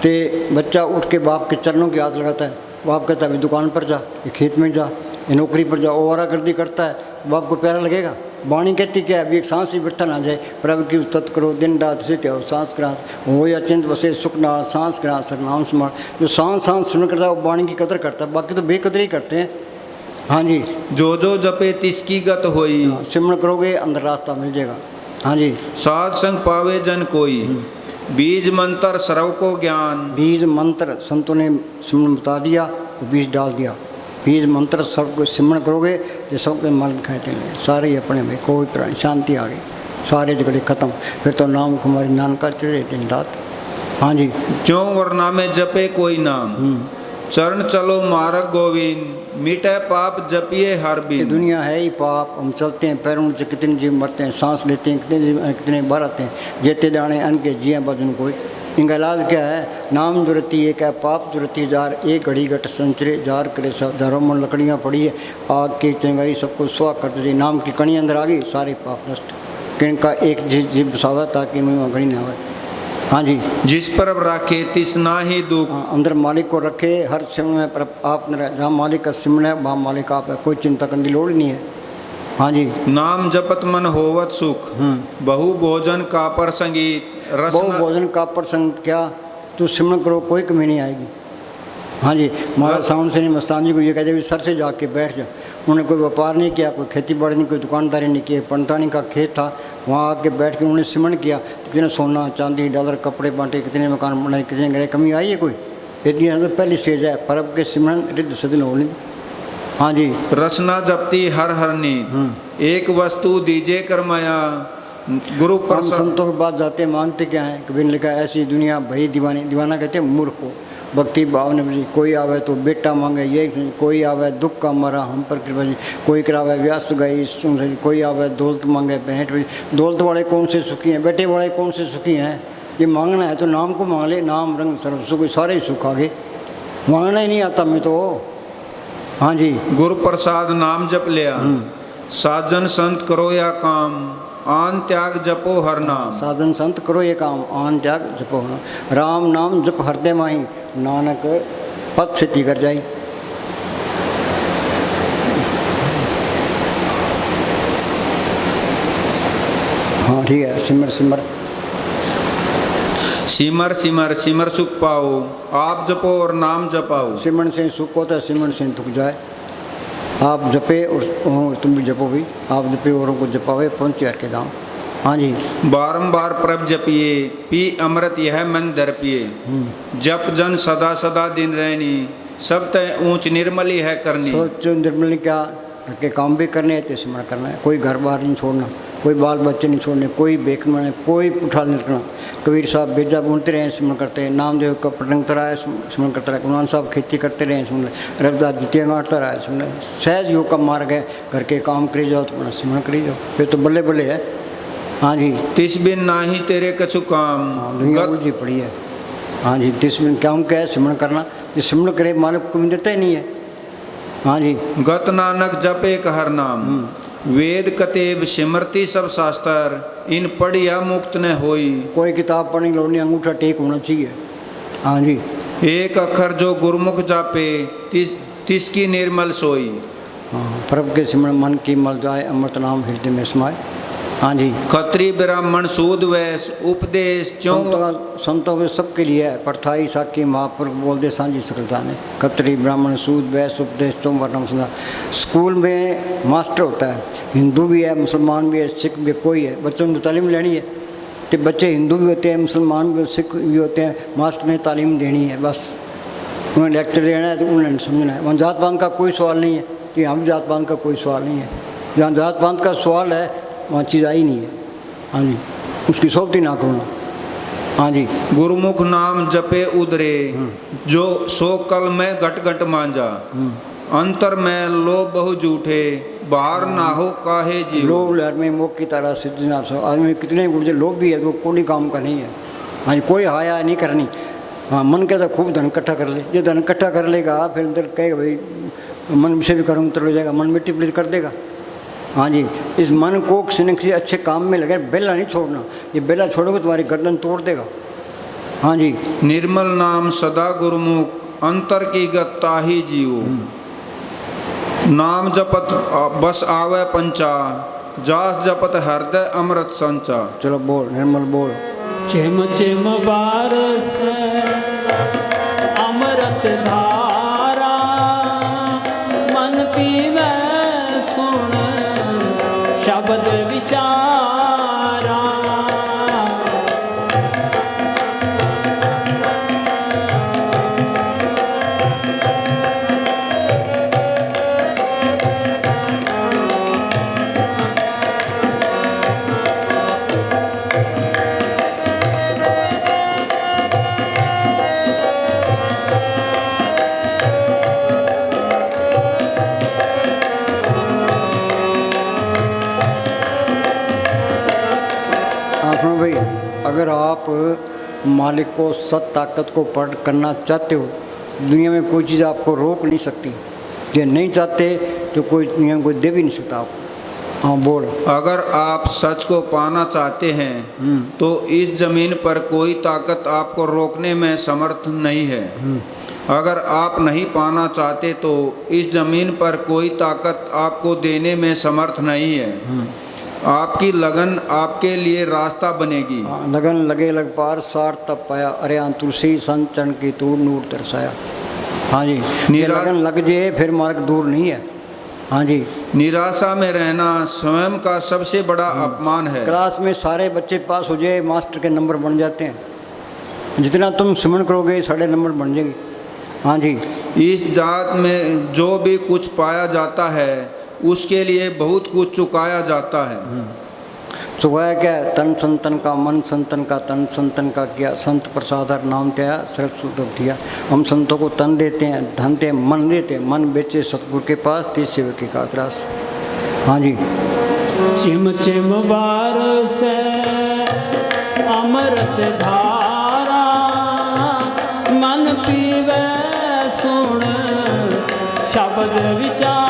तो बच्चा उठ के बाप के चरणों की हाथ लगाता है। बाप कहता है अभी दुकान पर जा, ये खेत में जा, ये नौकरी पर जा, ओवरागर्दी करता है, बाप को प्यारा लगेगा? वाणी कहती क्या है? अभी एक सांस ही बैठा ना जाए, प्रभु की तत् करो दिन रात से त्याओ सांस ग्रास, हो या चिंत बसे सुख नाल सांस ग्रास सरनाम स्मरण। जो सांस सांस सुन करता है वो वाणी की कदर करता है, बाकी तो बेकदरी करते हैं। हाँ जी, जो जो जपे तिसकी गत होई, सिमरण करोगे अंदर रास्ता मिल जाएगा। हाँ जी, साध संग पावे जन कोई, बीज मंत्र सर्व को ज्ञान। बीज मंत्र संतों ने सिमरन बता दिया, तो बीज डाल दिया। बीज मंत्र सबको सिमरण करोगे तो सबके मन खाते हैं, सारे अपने में कोई प्राणी शांति आ गई, सारे झगड़े खत्म। फिर तो नाम कुमारी नानका चढ़े दिन रात। हाँ जी, क्यों वरना में जपे कोई नाम, चरण चलो मार्ग गोविंद, मिटे पाप जपिए हर ये बिन। दुनिया है ही पाप, हम चलते हैं पैरों से, कितने जीव मरते हैं, सांस लेते हैं कितने जीव, कितने बार आते हैं, जेते दाने अन्न के जिए बजन कोई। इनका इलाज क्या है? नाम जुरती एक है, पाप जुरती जार, एक घड़ी घट संचरे जार करे सब। हजारों मन लकड़ियाँ पड़ी है, आग की चिंगारी सबको सुहा कर दे। नाम की कणी अंदर आ गई, सारे पाप नष्ट। किनका एक जीव बसावा ताकि मैं वहाँ गणी ना हो। हाँ जी। जिस पर राखे तिस ना ही दुख। हाँ, अंदर मालिक को रखे हर सिमरण में, पर आप जहाँ मालिक का सिमरण है वहाँ मालिक आप है, कोई चिंता करने की लोड़ ही नहीं है। हाँ जी। नाम जपत मन होवत सुख, बहु भोजन का पर संगीत बहु रसना। भोजन का प्रसंग क्या, तू सिमरण करो कोई कमी नहीं आएगी। हाँ जी। महाराज सावन से मस्तान जी को ये कहते सर से जाके बैठ जा। उन्होंने कोई व्यापार नहीं किया, कोई खेती बाड़ी नहीं, कोई दुकानदारी नहीं की, पंटानी का खेत था, वहाँ आके बैठ के उन्होंने सिमरण किया। कितने सोना चांदी डॉलर कपड़े बांटे, कितने मकान बनाए, कितने गए, कमी आई है कोई? इतनी तो पहली स्टेज है, परब के सिमरण रिद्ध सदन हो नहीं। हाँ जी। रसना जपती हर हरनी, एक वस्तु दीजे कर माया। गुरु हम प्रसाद। संतों के पास जाते मांगते क्या है? कभी ने लिखा ऐसी दुनिया भई दीवानी। दीवाना कहते हैं मूर्ख को। भक्ति भाव ने भी, कोई आवे तो बेटा मांगे ये, कोई आवे दुख का मारा हम पर कृपा जी, कोई करावे व्यास गई सुन रही, कोई आवे दौलत मांगे भेंट भी। दौलत वाले कौन से सुखी हैं? बेटे वाले कौन से सुखी हैं? ये मांगना है तो नाम को मांग ले, नाम रंग सर्व सुख, सारे ही सुख आगे। मांगना ही नहीं आता मैं तो। हाँ जी। गुरु प्रसाद नाम जप लिया, साजन संत करो या काम, आन त्याग जपो हर नाम। साधन संत करो ये काम, आन त्याग जपो हर नाम। राम नाम जप हृदय माही, नानक पद सिद्धि कर जाई। हाँ ठीक है। सिमर सिमर सिमर सिमर सिमर सुख पाओ, आप जपो और नाम जपाओ। सिमरन से सुख होता है, सिमरन से दुख जाए। आप जपे और तुम भी जपो भी, आप जपे औरों को जपावे, पहुँचे हर के दाम। हाँ जी। बारंबार प्रभ जपिए, पी अमृत यह मन दर पिए। जप जन सदा सदा दिन रहनी, सब तय ऊंच निर्मली है करनी। सोचो निर्मल क्या के काम भी करने हैं तो सिमरण करना है। कोई घर बार नहीं छोड़ना, कोई बाल बच्चे नहीं छोड़ने, कोई बेकना नहीं, कोई उठा नहीं रखना। कबीर साहब बेजा बुनते रहे सिमरण करते हैं, नामदेव का पटंग तराया सिमरण करता रहे, कुणान साहब खेती करते रहे सिमरण, रविदास जुतियाँ गाँटता रहा सिमरण। सहज योग का मार्ग है, घर के काम करी जाओ तो अपना सिमरण करी जाओ, फिर तो बल्ले बल्ले है। हाँ जी। तिस बिन नाही तेरे कछु काम। हाँ, दुनिया उलझी पड़ी है। हाँ जी। तिस बिन क्या क्या है? सिमरण करना। जो सिमरण करे मालिक को भी देता ही नहीं है। हाँ जी। गत नानक जप एक हर नाम, वेद कतेब सिमरती सब शास्त्र, इन पढ़िया मुक्त न होई। कोई किताब पढ़ने की लोड़ नहीं, अंगूठा टेक होना चाहिए। हाँ जी। एक अक्षर जो गुरुमुख जापे, तिसकी निर्मल सोई। हाँ, प्रभु के सिमरण मन की मल जाए, अमृत नाम हृदय में समाए। हाँ जी। खत्री ब्राह्मण सूद वैश्य उपदेश चौं। संतों में सबके लिए है। परथाई साकी महापुरुष बोल दे सांझी सकल जाने। खत्री ब्राह्मण सूद वैश्य उपदेश चौं वर्णम सुना। स्कूल में मास्टर होता है, हिंदू भी है, मुसलमान भी है, सिख भी, कोई है। बच्चों को तालीम लेनी है तो बच्चे हिंदू भी होते हैं, मुसलमान भी, सिख भी होते हैं। मास्टर ने तालीम देनी है, बस उन्हें लेक्चर देना है तो उन्हें समझना है। वहाँ जात पात का कोई सवाल नहीं है कि हम जात पात का कोई सवाल नहीं है। जहाँ जात पात का सवाल है वहाँ चीज़ आई नहीं है। हाँ जी। उसकी सोबती ना करना। हाँ जी। गुरुमुख नाम जपे उदरे, जो सो कल में घट घट मांझा। अंतर में लोभ बहु झूठे, बाहर ना हो काहे जीव। लोभ लहर में मोह की तरह सिद्धिनाथ सो। आदमी कितने गुर्जे लोभ भी है तो कोई काम का नहीं है। हाँ जी। कोई हाया नहीं करनी। हाँ, मन कहता खूब धन इकट्ठा कर ले। ये धन इकट्ठा कर लेगा फिर अंदर कहेगा भाई मन से भी करूँगा तो हो जाएगा, मन मिट्टी पलीत कर देगा। हाँ जी। इस मन को किसी अच्छे काम में लगे, बेला नहीं छोड़ना। ये बेला छोड़ोगे तुम्हारी गर्दन तोड़ देगा। हाँ जी। निर्मल नाम सदा गुरुमुख, अंतर की गत्ता ही जीव। नाम जपत बस आवे पंचा, जास जपत हृदय अमृत संचा। चलो बोल निर्मल बोल। चिम चिम बारस अमृत धारा, मन पीवे सुन शब्द विचारा। भाई अगर आप मालिक को सत ताकत को प्रकट करना चाहते हो, दुनिया में कोई चीज़ आपको रोक नहीं सकती। ये नहीं चाहते तो कोई दुनिया में कोई दे भी नहीं सकता आपको। हाँ बोल। अगर आप सच को पाना चाहते हैं तो इस जमीन पर कोई ताकत आपको रोकने में समर्थ नहीं है। अगर आप नहीं पाना चाहते तो इस जमीन पर कोई ताकत आपको देने में समर्थ नहीं है। आपकी लगन आपके लिए रास्ता बनेगी। हाँ, लगन लगे लग पार सार तब पाया, अरे तुलसी संत चरण की तूर नूर तरसाया। हाँ जी, ये लगन लग जाए फिर मार्ग दूर नहीं है। हाँ जी, निराशा में रहना स्वयं का सबसे बड़ा अपमान है। क्लास में सारे बच्चे पास हो जाए, मास्टर के नंबर बन जाते हैं। जितना तुम सिमरन करोगे सारे नंबर बन जाएंगे। हाँ जी, इस जात में जो भी कुछ पाया जाता है उसके लिए बहुत कुछ चुकाया जाता है। चुकाया क्या है? तन संतन का, मन संतन का, तन संतन का किया, संत प्रसादर नाम त्याया, सर्व दिया। हम संतों को तन देते हैं, धन देते हैं, मन देते हैं, मन बेचे सतगुरु के पास, तीस सेवक की कातरास। हाँ जी, चिम चिम बारस अमृत धारा, मन पीवे सुन शब्द विचारा।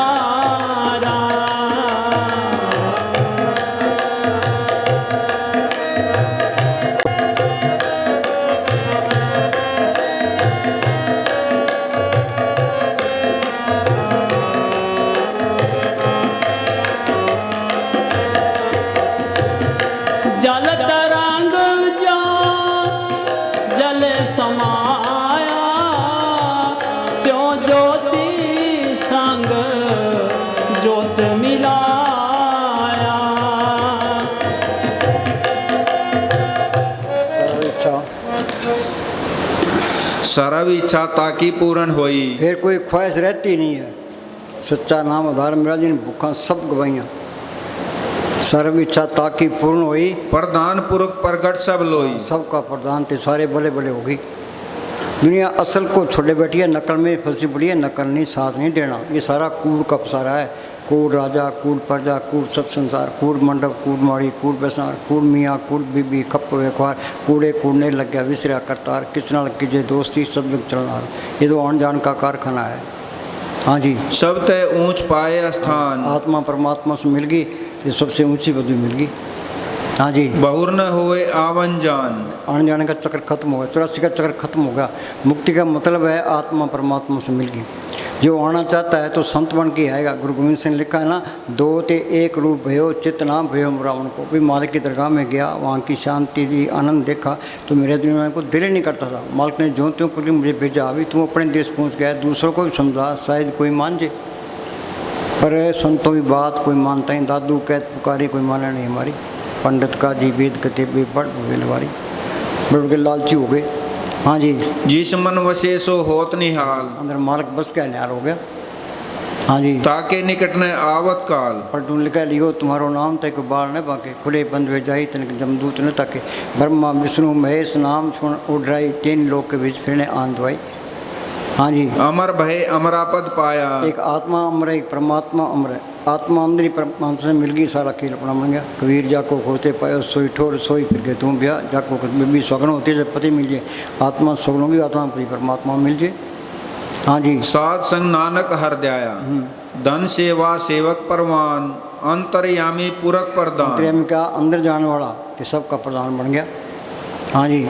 जल तरंग जो जल समाया, त्यों ज्योति संग ज्योत मिलाया। सर्व इच्छा ताकि पूर्ण होई। फिर कोई ख्वाहिश रहती नहीं है। सच्चा नाम आधार मेरा जिन भूखा सब गवाइयाँ। सर्व इच्छा ताकि पूर्ण हुई, प्रधान पुरख प्रगट सब लोई। सबका प्रधान थे सारे बले बले होगी। दुनिया असल को छोड़े बैठी है, नकल में फंसी पड़ी है, नकल नहीं साथ नहीं देना। ये सारा कूड़ का पसारा है। कूड़ राजा, कूड़ प्रजा, कूड़ सब संसार, कूड़ मंडप, कूड़ माड़ी, कूड़ बेसार, कूड़ मियाँ, कूड़ बीबी, खप व्यवहार, कूड़े कूड़ने लग गया विसरा करतार, किस नाल कीजिए दोस्ती सब लोग चलना। ये तो आन जान का कारखाना है। हाँ जी, सब तय ऊंच पाए स्थान, आत्मा परमात्मा से मिल गई, ये सबसे ऊंची पदवी मिल गई। हाँ जी, बहुर न होए आवन जान। आने जाने का चक्र खत्म हो गया, 84 का चक्र खत्म हो गया। मुक्ति का मतलब है आत्मा परमात्मा से मिल गई। जो आना चाहता है तो संत बन के आएगा। गुरु गोविंद सिंह ने लिखा है ना, दो ते एक रूप भयो चित्त ना भयो रावण को। भी मालिक की दरगाह में गया, वहाँ की शांति दी, आनंद देखा तो मेरे दुनिया में को दिल ही नहीं करता था। मालिक ने जो त्यों करके मुझे भेजा, अभी तुम अपने देश पहुँच गया, दूसरों को भी समझा, शायद कोई मान जाए। पर संतों की बात कोई मानता ही। दादू कैद पुकारी कोई माना नहीं हमारी। पंडित का जी वेद कते बे बड़ बेलवारी, बड़ के लालची हो गए। हाँ जी, जिस मन वसे सो होत निहाल। अंदर मालिक बस क्या न्यार हो गया। हाँ जी, ताके निकट न आवत काल। पलटून लिखा लियो तुम्हारो नाम तक बाल न बाके, खुले बंद वे जाई तनिक जमदूत न ताके। ब्रह्मा विष्णु महेश नाम सुन उड़ाई, तीन लोग के बीच फिरने आन दवाई। हाँ जी, अमर भय अमरापद पाया। एक आत्मा अमर है, एक परमात्मा अमर है। आत्मा अंदर ही परमात्मा से मिल गई, सारा खेल अपना बन गया। कबीर जाको खोते पायो सोई ठोर सोई फिर गए तुम ब्याह। जाको भी सगन होती है जब पति मिल जाए, आत्मा सगनों की आत्मा पति परमात्मा मिल जाए। हाँ जी, साध संग नानक हर दयाया। धन सेवा सेवक परवान, अंतर्यामी पुरख प्रदान। अंतर्यामी का अंदर जाने वाला कि सबका प्रधान बन गया। हाँ जी,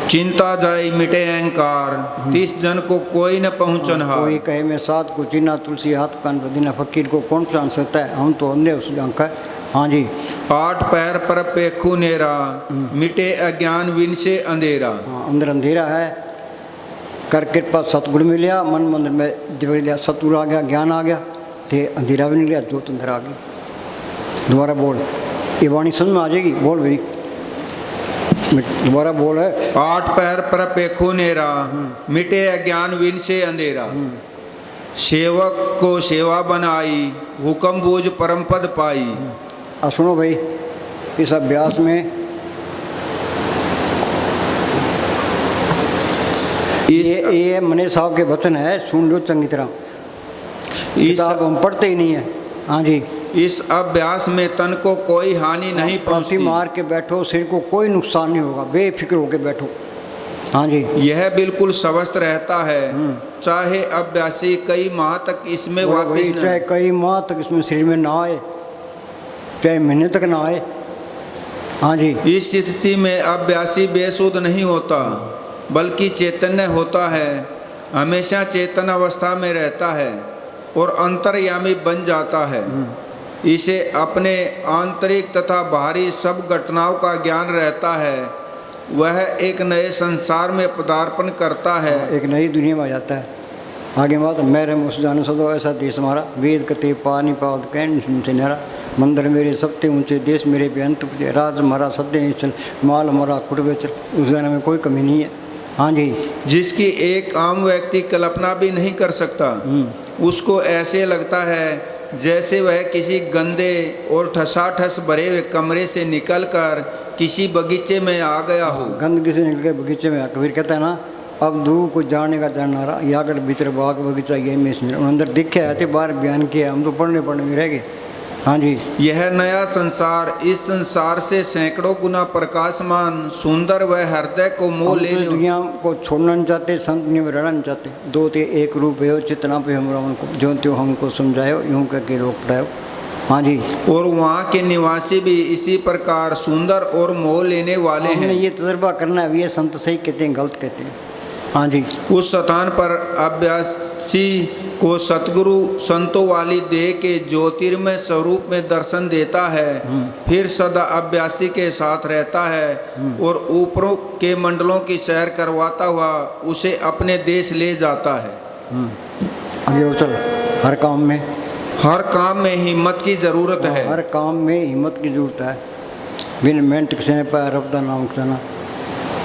चिंता जाय मिटे अहंकार, 30 जन को कोई न पहुँचन हार। कोई कहे मैं साथ को चीना तुलसी हाथ कान बदीना, फकीर को कौन जान सकता है, हम तो अंधे उस जान का। हाँ जी, 8 पैर पर पेखू नेरा, मिटे अज्ञान विन से अंधेरा। हाँ, अंदर अंधेरा है, कर कृपा सतगुरु मिलिया, मन मंदिर में दिव्य लिया, सतगुरु आ गया, ज्ञान आ गया, थे अंधेरा भी नहीं गया, ज्योत अंदर आ गई। दोबारा बोल, ये वाणी समझ में आ जाएगी। बोल भाई, दोबारा बोल है। 8 पैर पर पेखू नेरा, मिटे अज्ञान विन से अंधेरा। सेवक को सेवा बनाई, हुक्म बूझ परम पद पाई। अब सुनो भाई, इस अभ्यास में ये मने साहब के वचन है, सुन लो चंगी तरह। किताब हम पढ़ते ही नहीं है। हाँ जी, इस अभ्यास में तन को कोई हानि नहीं पांति पहुंचती। मार के बैठो, शरीर को कोई नुकसान नहीं होगा, बेफिक्र होके बैठो। हाँ जी, यह बिल्कुल स्वस्थ रहता है, चाहे अभ्यासी कई माह तक इसमें वापिस न। चाहे कई माह तक इसमें शरीर में ना आए। चाहे महीने तक ना आए। हाँ जी, इस स्थिति में अभ्यासी बेसुध नहीं होता बल्कि चैतन्य होता है, हमेशा चेतन अवस्था में रहता है और अंतर्यामी बन जाता है। इसे अपने आंतरिक तथा बाहरी सब घटनाओं का ज्ञान रहता है। वह एक नए संसार में पदार्पण करता है, एक नई दुनिया में आ जाता है। आगे बात, मेरे मुझ जान सदो ऐसा देश हमारा, वेद कते पानी पावत कैन से नारा, मंदिर मेरे सबसे ऊंचे, देश मेरे बेअंत पूजे, राज हमारा सद्य नहीं चल, माल हमारा खुट बेचल। उस गाने में कोई कमी नहीं है। हाँ जी, जिसकी एक आम व्यक्ति कल्पना भी नहीं कर सकता। उसको ऐसे लगता है जैसे वह किसी गंदे और ठसाठस भरे हुए कमरे से निकलकर किसी बगीचे में आ गया हो। गंदगी से निकल के बगीचे में, कबीर कहता है ना, अब दूर को जाने का जानना या अगर भीतर बाग बगीचा ये में अंदर दिखे आते बाहर बयान किया, हम तो पढ़ने में रह गए। हाँ जी, यह नया संसार इस संसार से सैकड़ों गुना प्रकाशमान, सुंदर व हृदय को मोह हम ले तो दुनिया को छोड़ना नहीं चाहते, संत ने रहना नहीं चाहते। दो ते एक रूप है, चितना पे हम उनको जो त्यों हमको समझायो, यूं करके रोक पटायो। हाँ जी, और वहाँ के निवासी भी इसी प्रकार सुंदर और मोह लेने वाले हमने हैं। ये तजर्बा करना है, ये संत सही कहते हैं, गलत कहते हैं। हाँ जी, उस स्थान पर अभ्यासी को सतगुरु संतों वाली देह के ज्योतिर्मय स्वरूप में दर्शन देता है, फिर सदा अभ्यासी के साथ रहता है और ऊपरों के मंडलों की सैर करवाता हुआ उसे अपने देश ले जाता है। आगे और चल। हर काम में हिम्मत की जरूरत है। हर काम में हिम्मत की जरूरत है। बिन मेहनत किसी पर रब दा नाम खाना।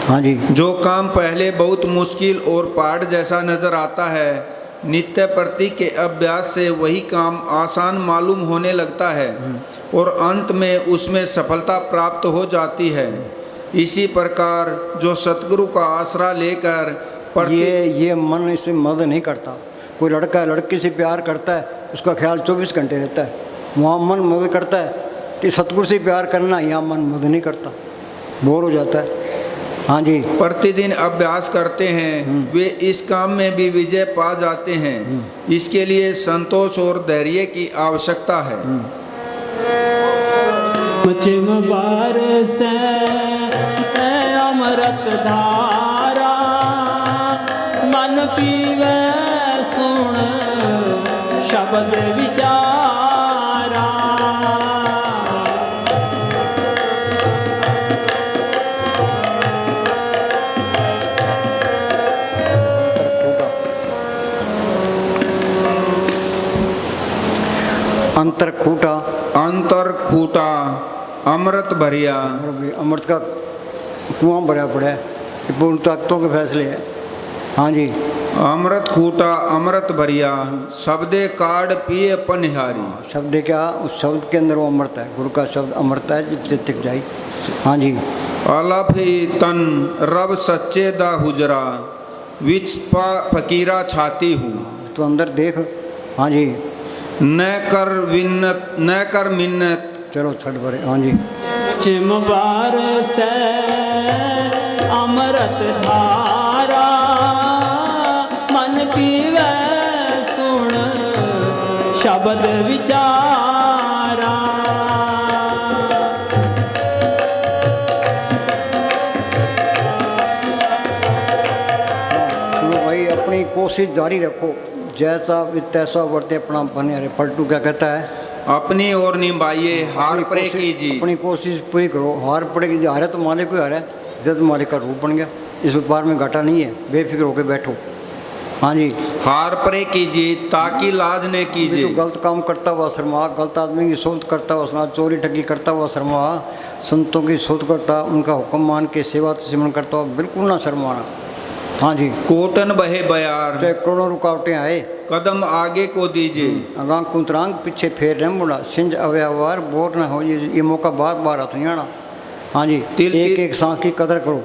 हाँ जी, जो काम पहले बहुत मुश्किल और पहाड़ जैसा नजर आता है, नित्य प्रति के अभ्यास से वही काम आसान मालूम होने लगता है और अंत में उसमें सफलता प्राप्त हो जाती है। इसी प्रकार जो सतगुरु का आसरा लेकर ये मन इसे मदद नहीं करता। कोई लड़का लड़की से प्यार करता है, उसका ख्याल 24 घंटे रहता है, वहाँ मन मदद करता है। कि सतगुरु से प्यार करना, यहाँ मन मदद नहीं करता, बोर हो जाता है। हाँ जी, प्रतिदिन अभ्यास करते हैं, वे इस काम में भी विजय पा जाते हैं। इसके लिए संतोष और धैर्य की आवश्यकता है। मुझम बारसे अमृत धारा, मन पीवे सुन शब्द विचारा। अंतर खूटा, अंतर खूटा अमृत भरिया। अमृत का कुआं भरा पड़ा है, ये पूर्ण ताकतों के फैसले हैं। हाँ जी, अमृत खूटा अमृत भरिया, शब्दे काढ़ पिए पनिहारी। शब्द क्या, उस शब्द के अंदर वो अमृत है। गुरु का शब्द अमृत है, जितने तक जाए। हाँ जी, अलफ ही तन रब सच्चे दा हुजरा, विच फकीरा छाती हूँ। तो अंदर देख। हाँ जी, न कर मिन्नत। चलो छठ भरे। हाँ जी, चिम बारसे अमृत धारा, मन पीवे सुन शब्द विचारा। सुनो भाई, अपनी कोशिश जारी रखो, जैसा तैसा वर्ते अपना बने रहे। पलटू क्या कहता है, अपनी ओर निभाइए, हार परे कीजिए। अपनी कोशिश पूरी करो, हार पड़ेगी। हारे तो मालिक को हारा है, जब मालिक का रूप बन गया। इस व्यापार में घाटा नहीं है, बेफिक्र होकर बैठो। हाँ जी, हार परे कीजिए ताकि लाज न कीजिए। जो गलत काम करता हुआ शर्मा, गलत आदमी की सोच करता हुआ शर्मा, चोरी ठगी करता हुआ शर्मा, संतों की सोच करता, उनका हुक्म मान के सेवा सिमरन करता हुआ बिल्कुल ना शर्माना। हाँ जी, कोटन बहे बयार, चाहे करोड़ों रुकावटें आए, कदम आगे को दीजिए। अगांग कुंतरांग पीछे फेर रहे मुड़ा, सिंज अव्यवहार बोर न हो। ये मौका बार बार हाथ नहीं आना। हाँ जी, एक एक सांस की कदर करो।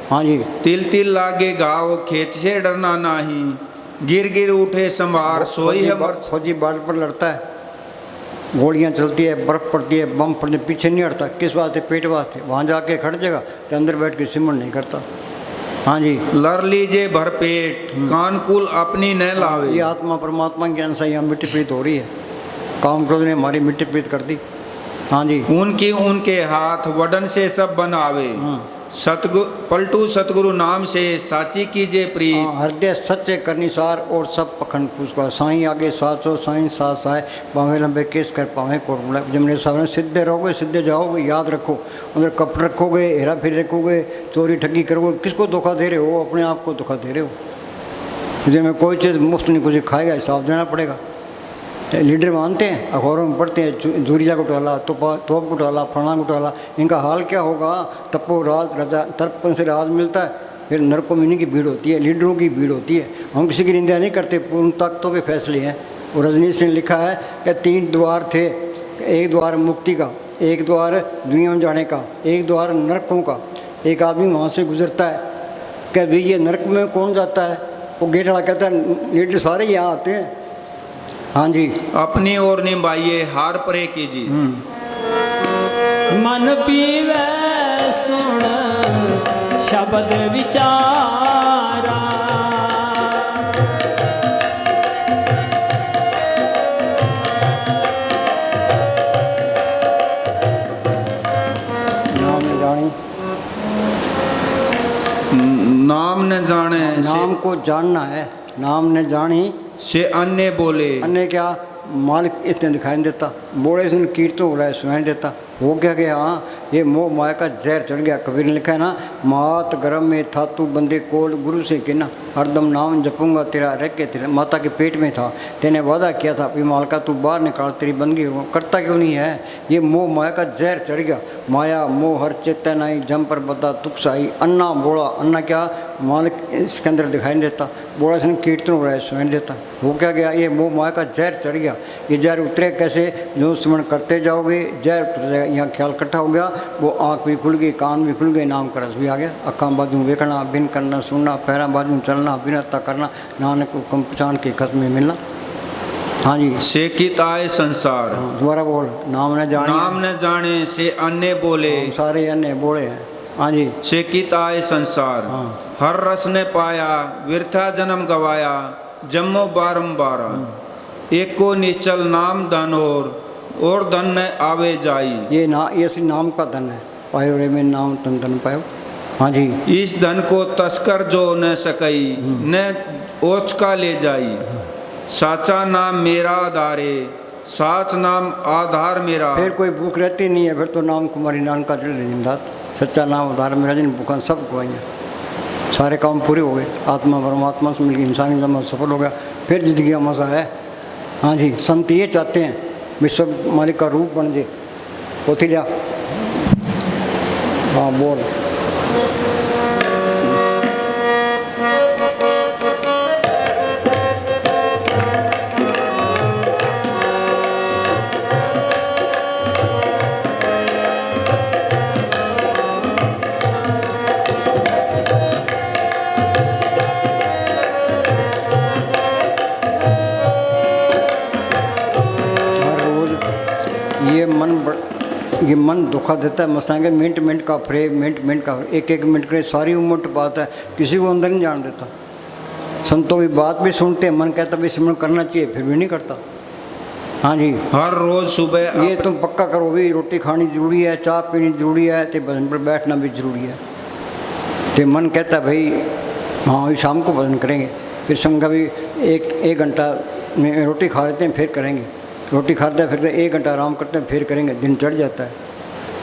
हाँ जी, तिल तिल लागे घाव, खेत से डरना नहीं, गिर गिर उठे संभार, सोई है मर्द। फौजी बार्डर पर लड़ता है, गोलियां चलती है, बर्फ पड़ती है, बम पड़ने, पीछे नहीं हटता। किस वास्ते, पेट वास्ते। वहाँ जाके खड़ जाएगा तो अंदर बैठ के सिमरन नहीं करता। हाँ जी, लड़ लीजिए भरपेट, कानकुल अपनी न लावे। ये आत्मा परमात्मा की अंश यहाँ मिट्टी पीत हो रही है। काम क्रोध ने हमारी मिट्टी पीत कर दी। हाँ जी। उनकी उनके हाथ वडन से सब बनावे। सतगुरु पलटू सतगुरु नाम से साची कीजिए प्रीत। हृदय सच्चे करनिसार और सब पखंड पुष्पा। साईं आगे 700 साईं साथ साए, पावे लंबे केस कर पावे कोट। जमने सामने सीधे रहोगे सीधे जाओगे। याद रखो, अगर कपट रखोगे, हेरा फेरी रखोगे, चोरी ठगी करोगे, किसको धोखा दे रहे हो? अपने आप को धोखा दे रहे हो। जिसमें कोई चीज़ मुफ्त नहीं कुछ खाएगा, हिसाब देना पड़ेगा। लीडर मानते हैं, अखबारों में पढ़ते हैं, झूरिया घोटाला, तोप घोटाला, फलाना घोटाला, इनका हाल क्या होगा? तपो राज राजा तर्पण से राज मिलता है, फिर नरकों में इन्हीं की भीड़ होती है, लीडरों की भीड़ होती है। हम किसी की निंदा नहीं करते, पूर्ण ताकतों के फैसले हैं। और रजनीश ने लिखा है कि 3 द्वार थे, एक द्वार मुक्ति का, एक द्वार दुनिया में जाने का, एक द्वार नरकों का। एक आदमी वहाँ से गुजरता है कि भाई ये नरक में कौन जाता है? वो गेट वाला कहता है लीडर सारे यहाँ आते हैं। हाँ जी। अपनी ओर निभाइए, हार परे कीजिए। मन पीवे सुन शब्द विचारा। नाम न जाने नाम को जानना है, नाम न जानी से अन्य बोले। अन्य क्या? मालिक इसने दिखाई नहीं देता, बोले इसने कीर्तन हो रहा है, सुनाई देता। हो क्या गया? हाँ, ये मोह माया का जहर चढ़ गया। कबीर ने लिखा है ना, मात गरम में था तू बंदे कोल गुरु से कहना, हरदम नाम जपूंगा तेरा रह के। तेरे माता के पेट में था, तेने वादा किया था भी मालका तू बाहर निकाल, तेरी बंदगी हो। करता क्यों नहीं है? ये मोह माया का जहर चढ़ गया। माया मोह हर चेतन आई, जम पर बदा तुक साई। अन्ना बोला, अन्ना क्या? मालिक इसके अंदर दिखाई नहीं देता, बोला इसने कीर्तन हो रहा है, सुनाई देता। हो क्या गया? ये मोह माया का जहर चढ़ गया। ये जहर उतरे कैसे? जो स्मरण करते जाओगे जहर उतर जाएगा। यहाँ ख्याल इकट्ठा हो गया, वो आँख भी खुल गई, कान भी खुल गए, नाम का रस भी आ गया। अक्खा बाजू वेखना, बिन करना सुनना, पैरा बाजू चलना, बिनता करना, नानक को कम पहचान के खत में मिलना। हाँ जी। से कित आए संसार। हाँ, दोबारा बोल। नाम न जाने, नाम न जाने से अन्य बोले। सारे अन्य बोले हैं। हाँ जी। से कित आए संसार। हाँ। हर रस ने पाया, व्यर्था जन्म गवाया, जम्मो बारंबार। एक को निश्चल नाम धन और धन न आवे जाई। ये ऐसी नाम का धन है। पायो रे में नाम तन धन पायो। हाँ जी। इस धन को तस्कर जो न सकई, न ओच का ले जाई। साचा नाम मेरा आधारे, साच नाम आधार मेरा। फिर कोई भूख रहती नहीं है, फिर तो नाम कुमारी नानक का चढ़े दिन रात। सच्चा नाम आधार मेरा, जिन भूखा सब खुआइए, सारे काम पूरे हो गए। आत्मा परमात्मा से मिलकर इंसानी जन्म सफल हो गया, फिर जिंदगी का मज़ा है। हाँ जी। संत ये चाहते हैं विश्व मालिक का रूप बन जाए। पोथी लिया। हाँ बोल। ये मन धोखा देता है। मसाएंगे मिनट का फ्रेम, मिनट का एक मिनट के सारी उम्र टपाता है, किसी को अंदर नहीं जान देता। संतों की बात भी सुनते हैं, मन कहता भी सिमरन करना चाहिए, फिर भी नहीं करता। हाँ जी। हर रोज सुबह ये तुम पक्का करो भी, रोटी खानी जरूरी है, चाय पीनी जरूरी है, तो भजन पर बैठना भी जरूरी है। तो मन कहता है भाई हाँ अभी शाम को भजन करेंगे, फिर संग भी एक घंटा में रोटी खा लेते हैं फिर करेंगे, रोटी खाते हैं फिर 1 घंटा आराम करते हैं फिर करेंगे, दिन चढ़ जाता है।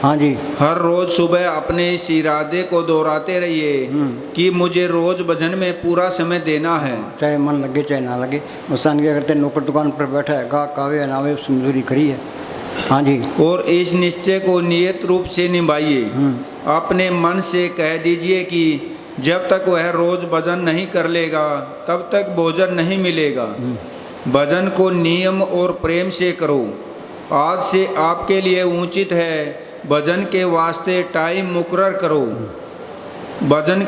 हाँ जी। हर रोज सुबह अपने इस इरादे को दोहराते रहिए कि मुझे रोज भजन में पूरा समय देना है, चाहे मन लगे चाहे ना लगे। मस्तान क्या करते हैं, नौकर दुकान पर बैठा है, गा कावे नावे उसकी मजदूरी करी है। हाँ जी। और इस निश्चय को नियत रूप से निभाइए। अपने मन से कह दीजिए कि जब तक वह रोज भजन नहीं कर लेगा तब तक भोजन नहीं मिलेगा। भजन को नियम और प्रेम से करो। आज से आपके लिए उचित है भजन के वास्ते टाइम मुकर्रर करो। भजन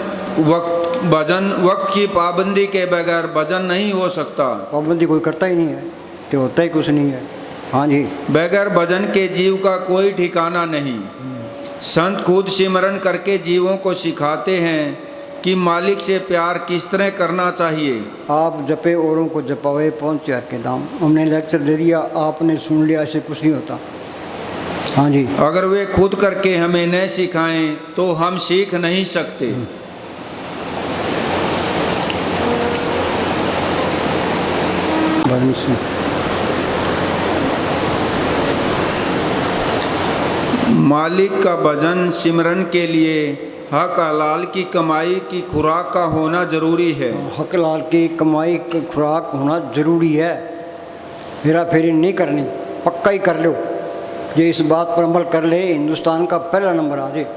वक्त की पाबंदी के बगैर भजन नहीं हो सकता। पाबंदी कोई करता ही नहीं है तो होता ही कुछ नहीं है। हाँ जी। बगैर भजन के जीव का कोई ठिकाना नहीं। संत खुद सिमरन करके जीवों को सिखाते हैं कि मालिक से प्यार किस तरह करना चाहिए। आप जपे औरों को जपावे पहुँचे हर के दाम। हमने लेक्चर दे दिया, आपने सुन लिया, ऐसे कुछ नहीं होता। हाँ जी। अगर वे खुद करके हमें न सिखाएं तो हम सीख नहीं सकते। भजन से मालिक का भजन सिमरन के लिए हक हलाल की कमाई की खुराक का होना जरूरी है। हक लाल की कमाई की खुराक होना जरूरी है। हेरा फेरी नहीं करनी, पक्का ही कर लो। ये इस बात पर अमल कर ले, हिंदुस्तान का पहला नंबर आ जाए।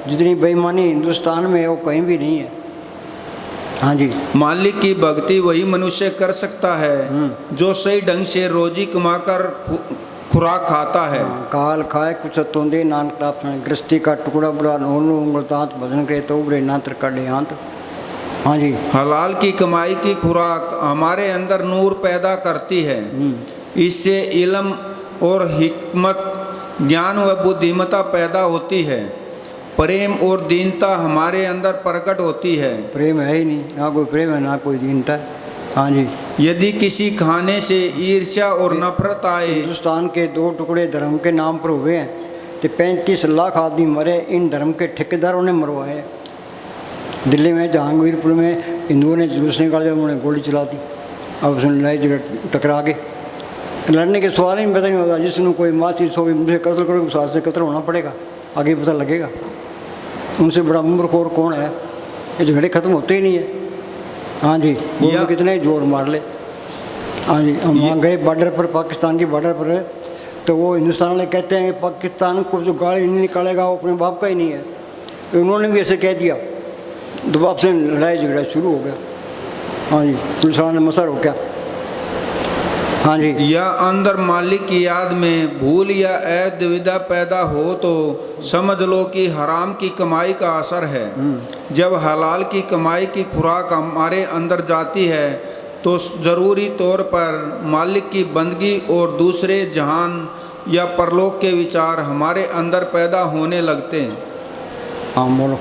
जितनी बेईमानी हिंदुस्तान में है वो कहीं भी नहीं है। हाँ जी। मालिक की भक्ति वही मनुष्य कर सकता है जो सही ढंग से रोजी कमाकर खुराक खाता है। काल खाए कुछ तोंदे नानक ताप गृहस्थी का टुकड़ा बुरा नोनो उंगलतांत भजन करे तो उबरे नात्र का डेहांत। हाँ जी। हलाल की कमाई की खुराक हमारे अंदर नूर पैदा करती है। इससे इल्म और हिकमत, ज्ञान व बुद्धिमत्ता पैदा होती है। प्रेम और दीनता हमारे अंदर प्रकट होती है। प्रेम है ही नहीं, ना कोई प्रेम है ना कोई दीनता है। हाँ जी। यदि किसी खाने से ईर्ष्या और नफरत आए। हिंदुस्तान के 2 टुकड़े धर्म के नाम पर हुए हैं तो 35 लाख आदमी मरे, इन धर्म के ठेकेदारों ने मरवाए। दिल्ली में जहांगीरपुर में हिंदुओं ने जुलूस निकाले, उन्होंने गोली चला दी। अब उसने लड़ाई झगड़ टकरा के लड़ने के सवाल ही पता नहीं होता। जिसने कोई माचिस हो मुझे कत्ल करो, साथ से कत्ल होना पड़ेगा, आगे पता लगेगा। उनसे बड़ा मूर्खोर कौन है? ये झगड़े खत्म होते ही नहीं है। हाँ जी। वो कितने जोर मार ले। हाँ जी। हम वहाँ गए बॉर्डर पर, पाकिस्तान की बॉर्डर पर, तो वो हिंदुस्तान वाले कहते हैं पाकिस्तान को जो गाड़ी नहीं निकालेगा वो अपने बाप का ही नहीं है। उन्होंने भी ऐसे कह दिया, तो बाप से लड़ाई झगड़ा शुरू हो गया। हाँ जी। पुलिस वाला ने मसर हो गया। हाँ जी। या अंदर मालिक की याद में भूल या दुविधा पैदा हो तो समझ लो कि हराम की कमाई का असर है। जब हलाल की कमाई की खुराक हमारे अंदर जाती है तो ज़रूरी तौर पर मालिक की बंदगी और दूसरे जहान या परलोक के विचार हमारे अंदर पैदा होने लगते हैं। हाँ बोलो।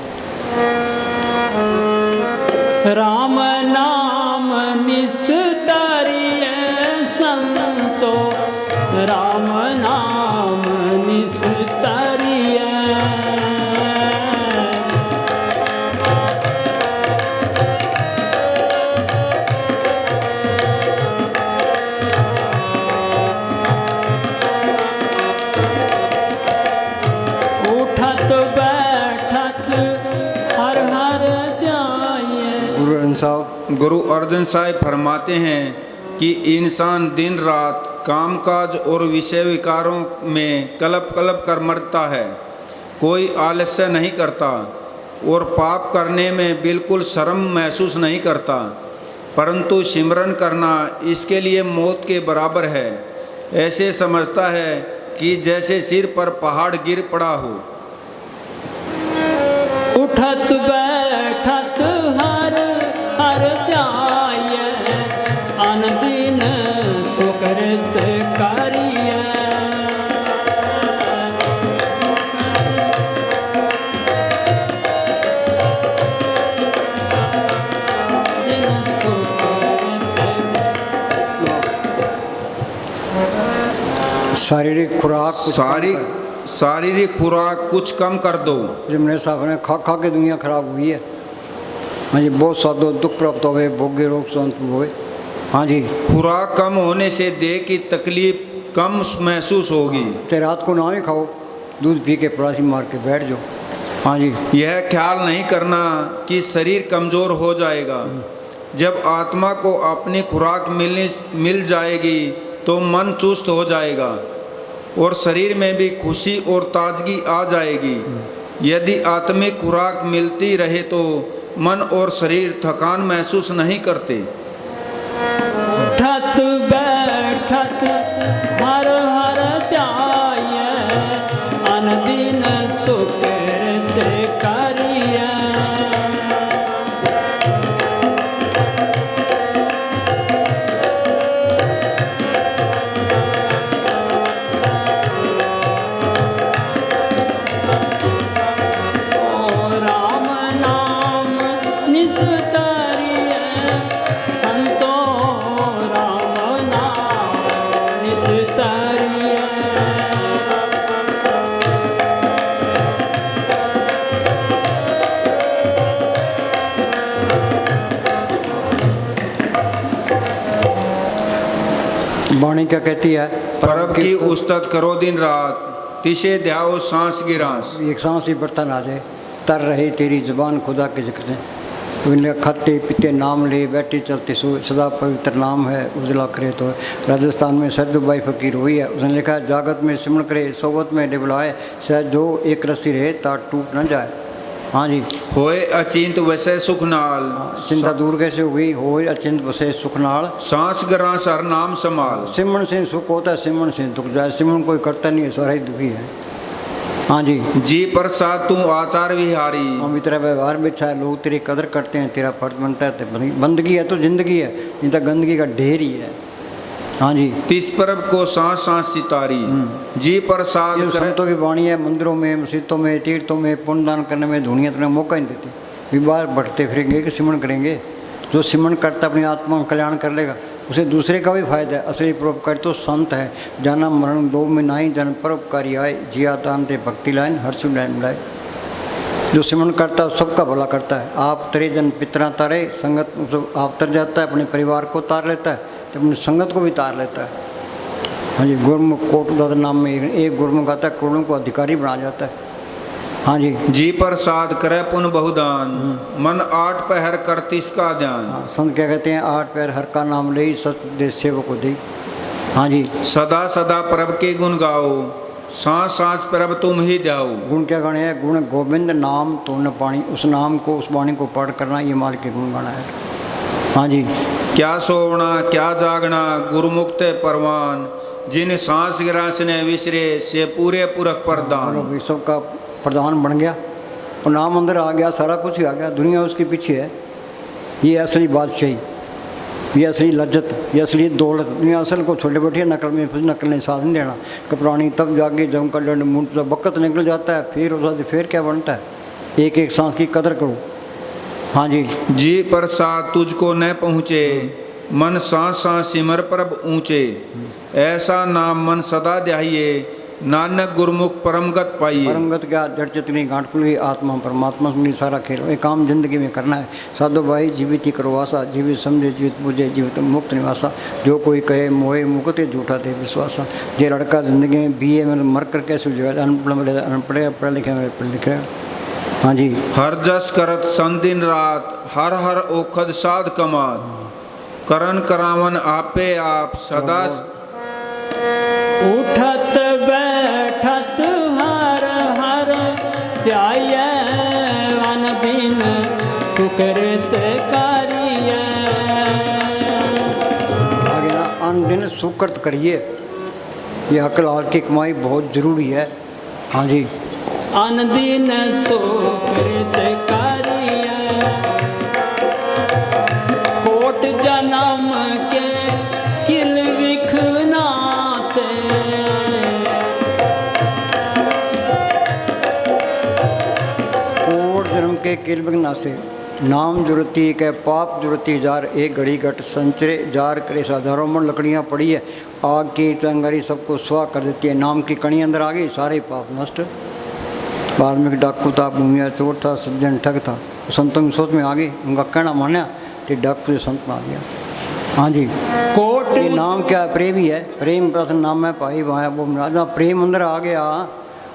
राम नाम निस्तारिय संतो, राम नाम निस्तारिय। उठत बैठत हर हर ध्याये। गुरु अर्जन साहब फरमाते हैं कि इंसान दिन रात कामकाज और विषय विकारों में कलप कलप कर मरता है, कोई आलस्य नहीं करता और पाप करने में बिल्कुल शर्म महसूस नहीं करता, परंतु सिमरन करना इसके लिए मौत के बराबर है। ऐसे समझता है कि जैसे सिर पर पहाड़ गिर पड़ा हो। उठत बैठत हर हर ध्याये, अनदिन सुकृत करिय। शारीरिक खुराक शारीरिक खुराक कुछ कम कर दो। जो मेरे साहब ने खा खा के दुनिया खराब हुई है। हाँ जी। बहुत सादो दुख प्राप्त होवे, भोग्य रोग शांत होवे। हाँ जी। खुराक कम होने से देह की तकलीफ कम महसूस होगी। तो रात को ना ही खाओ, दूध पी के परासी मार के बैठ जाओ। हाँ जी। यह ख्याल नहीं करना कि शरीर कमज़ोर हो जाएगा। जब आत्मा को अपनी खुराक मिल जाएगी तो मन चुस्त हो जाएगा और शरीर में भी खुशी और ताजगी आ जाएगी। यदि आत्मिक खुराक मिलती रहे तो मन और शरीर थकान महसूस नहीं करते। उठत बैठत हर हर ध्याये, अनदिन सुकृत करिय। राम नाम निस्तारिय वाणी क्या कहती है? परब की उस्तत करो दिन रात, तिसे ध्याओ सांस गिरास। एक सांस ही बर्तन आ जाए, तर रहे तेरी जुबान खुदा के जिक्र से। उन्हें खाते पीते नाम ले, बैठे चलते सो, सदा पवित्र नाम है उजला करे तो। राजस्थान में सरजुबाई फकीर हुई है, उसने लिखा है जागत में सिमरण करे, सोबत में डिबलाए, शायद जो एक रस्सी रहे तार टूट न जाए। हाँ जी। होए अचिंत वैसे सुख नाल, चिंता दूर कैसे हो गई? होए अचिंत वसे सुख नाल, सांस गरा सर नाम संभाल। सिमरण से सुख होता है, सिमरण से दुख जाए। सिमरण कोई करता नहीं है, सारा ही दुखी है। हाँ जी। जी प्रसाद तू आचार विहारी, हम तेरा व्यवहार में अच्छा है, लोग तेरी कदर करते हैं, तेरा फर्ज बनता है। तो बंदगी है तो जिंदगी है, नहीं तो गंदगी का ढेर ही है। हाँ जी। तिस परब को सांस सांस सितारी, जी प्रसाद ये करे। संतों की वाणी है, मंदिरों में, मस्जिदों में, तीर्थों में पुण्यदान करने में दुनिया तुम्हें मौका नहीं देती। भी बाहर भटकते फिरेंगे कि सिमरण करेंगे। जो सिमरण करता अपनी आत्मा का कल्याण कर लेगा, उसे दूसरे का भी फायदा है। असली परोपकारी तो संत है, जाना मरण दो में नाई, जन परोपकारी आए, जिया दान दे भक्ति लाइन, हर सुन मिलाए। जो सिमरण करता है सबका भला करता है। आप तरे जन पितरा तारे, संगत आप तर जाता है, अपने परिवार को तार लेता है, तो अपनी संगत को भी तार लेता है। हाँ जी। गुरमुख कोट दादा नाम में एक गुरमुख आता है, करोड़ों को अधिकारी बना जाता है। हाँ जी। जी प्रसाद करे पुन बहुदान, मन आठ पहर करती इसका ध्यान। हाँ, संत क्या कहते हैं? आठ पैर हर का नाम ले, सच दे सेवक को दे। हाँ जी। सदा सदा प्रभ के गुण गाओ, सांस सांस प्रभ तुम ही ध्याओ। गुण क्या गाने हैं? गुण गोविंद नाम तो न पानी, उस नाम को, उस वाणी को पाठ करना, ये माल के गुण गाना है। हाँ जी। क्या सोवना क्या जागना, गुरुमुक्त परवान, जिन सांस गिरास ने विसरे, से पूरे पुरख प्रदान। भाई सबका प्रधान बन गया और नाम अंदर आ गया, सारा कुछ ही आ गया, दुनिया उसके पीछे है। ये असली बादशाही, ये असली लज्जत, ये असली दौलत। दुनिया असल को छोटे बैठे नकल में, फिर नकल ने साथ नहीं देना। कपरानी तब जाके जब का दंड मुंड जब वक़्त निकल जाता है, फिर क्या बनता है? एक एक सांस की कदर करो। हाँ जी। जी प्रसाद तुझको न पहुँचे, मन सांस सांस सिमर प्रभ ऊंचे, ऐसा नाम मन सदा ध्याइए, नानक गुरुमुख परमगत पाइए। परमगत क्या? जड़ चितनी गांठ खुली, आत्मा परमात्मा से सारा खेल। ये काम जिंदगी में करना है। साधो भाई जीवित ही करो आशा, जीवित समझे जीवित बुझे, जीवित मुक्त निवासा। जो कोई कहे मोहे मुकते झूठा दे विश्वासा। ये लड़का जिंदगी में BA में मर कर कैसे जो अनपढ़ पढ़े लिखे। हाँ जी। हर जस करत सन दिन रात, हर हर ओखद साध कमात, करन करावन आपे आप सदा। उठत बैठत हर हर ध्याय, अन दिन सुकृत करिए। आगे ना, अन दिन सुकृत करिए। ये अकल आज की कमाई बहुत जरूरी है। हाँ जी। अन दिन सुकृत करिए, कोट जन्म के किल विखना से। कोट जन्म के किल विघ्ना से, नाम जुरती के पाप जुरती जार, एक घड़ी घट संचरे जार करे साधारों मन। लकड़ियाँ पड़ी है, आग की तंगारी सबको सुहा कर देती है। नाम की कणी अंदर आ गई, सारे पाप नष्ट। वाल्मीकि डाकू था, भूमिया चोर था, सज्जन ठग था, संतों की सोच में आ गई, उनका कहना माना, तो डाकू से संत में आ गया। हाँ जी। कोट ये नाम क्या है? प्रेम ही है। प्रेम प्रथम नाम है भाई वहाँ वो राजा। प्रेम अंदर आ गया।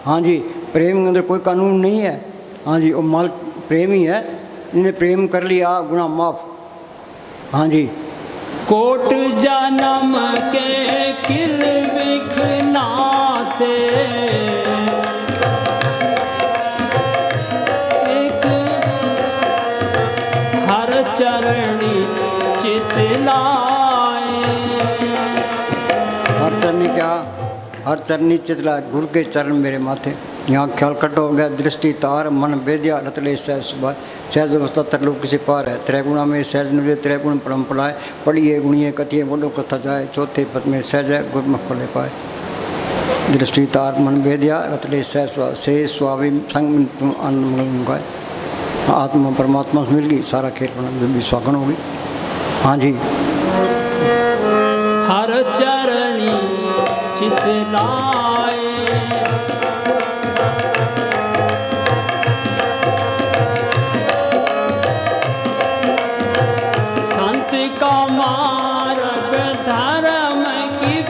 हाँ जी। प्रेम के अंदर कोई कानून नहीं है। हाँ जी। वो माल प्रेम ही है, जिन्हें प्रेम कर लिया गुनाह माफ। हाँ जी। कोट जन्म के किल विखना से, एक हर चरणी चित लाए। हर चरणी क्या? हर चरणी चित लाए, गुरु के चरण मेरे माथे। यहाँ ख्याल कट हो गया, दृष्टि तार, मन वेद्या रतले सहज सुबह। सहज अवस्था तरलोक किसी पार है। त्रैगुणा में सहज निजे, त्रैगुण परम पलाए। पढ़िए गुणिए कथिए बोलो कथा जाए, चौथे पद में सहज है गुरमुख फले पाए। दृष्टि तार मन वेद्या रतले सहज से स्वामी संग तुम अन्न गाय। आत्मा परमात्मा से मिल गई, सारा खेल बना भी स्वागन होगी। हाँ जी। हर चरणी चित लाए, संत का मार्ग धर्म की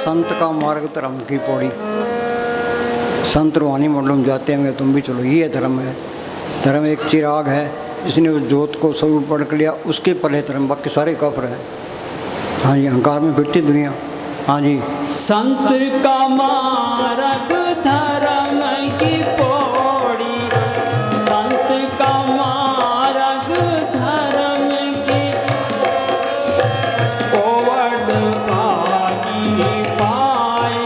संत का मार्ग धर्म की पौड़ी। संत रूहानी मंडलों में जाते हैं, तुम भी चलो, ये धर्म है। धर्म एक चिराग है, इसने उस जोत को स्वरूप पढ़ लिया, उसके पले धर्म, बाकी सारे कफर है। हाँ जी, अहंकार में फिरती दुनिया। हाँ जी, संत का मार्ग धर्म की पौड़ी, संत का मार्ग धर्म की कोवड़ भागी पाई।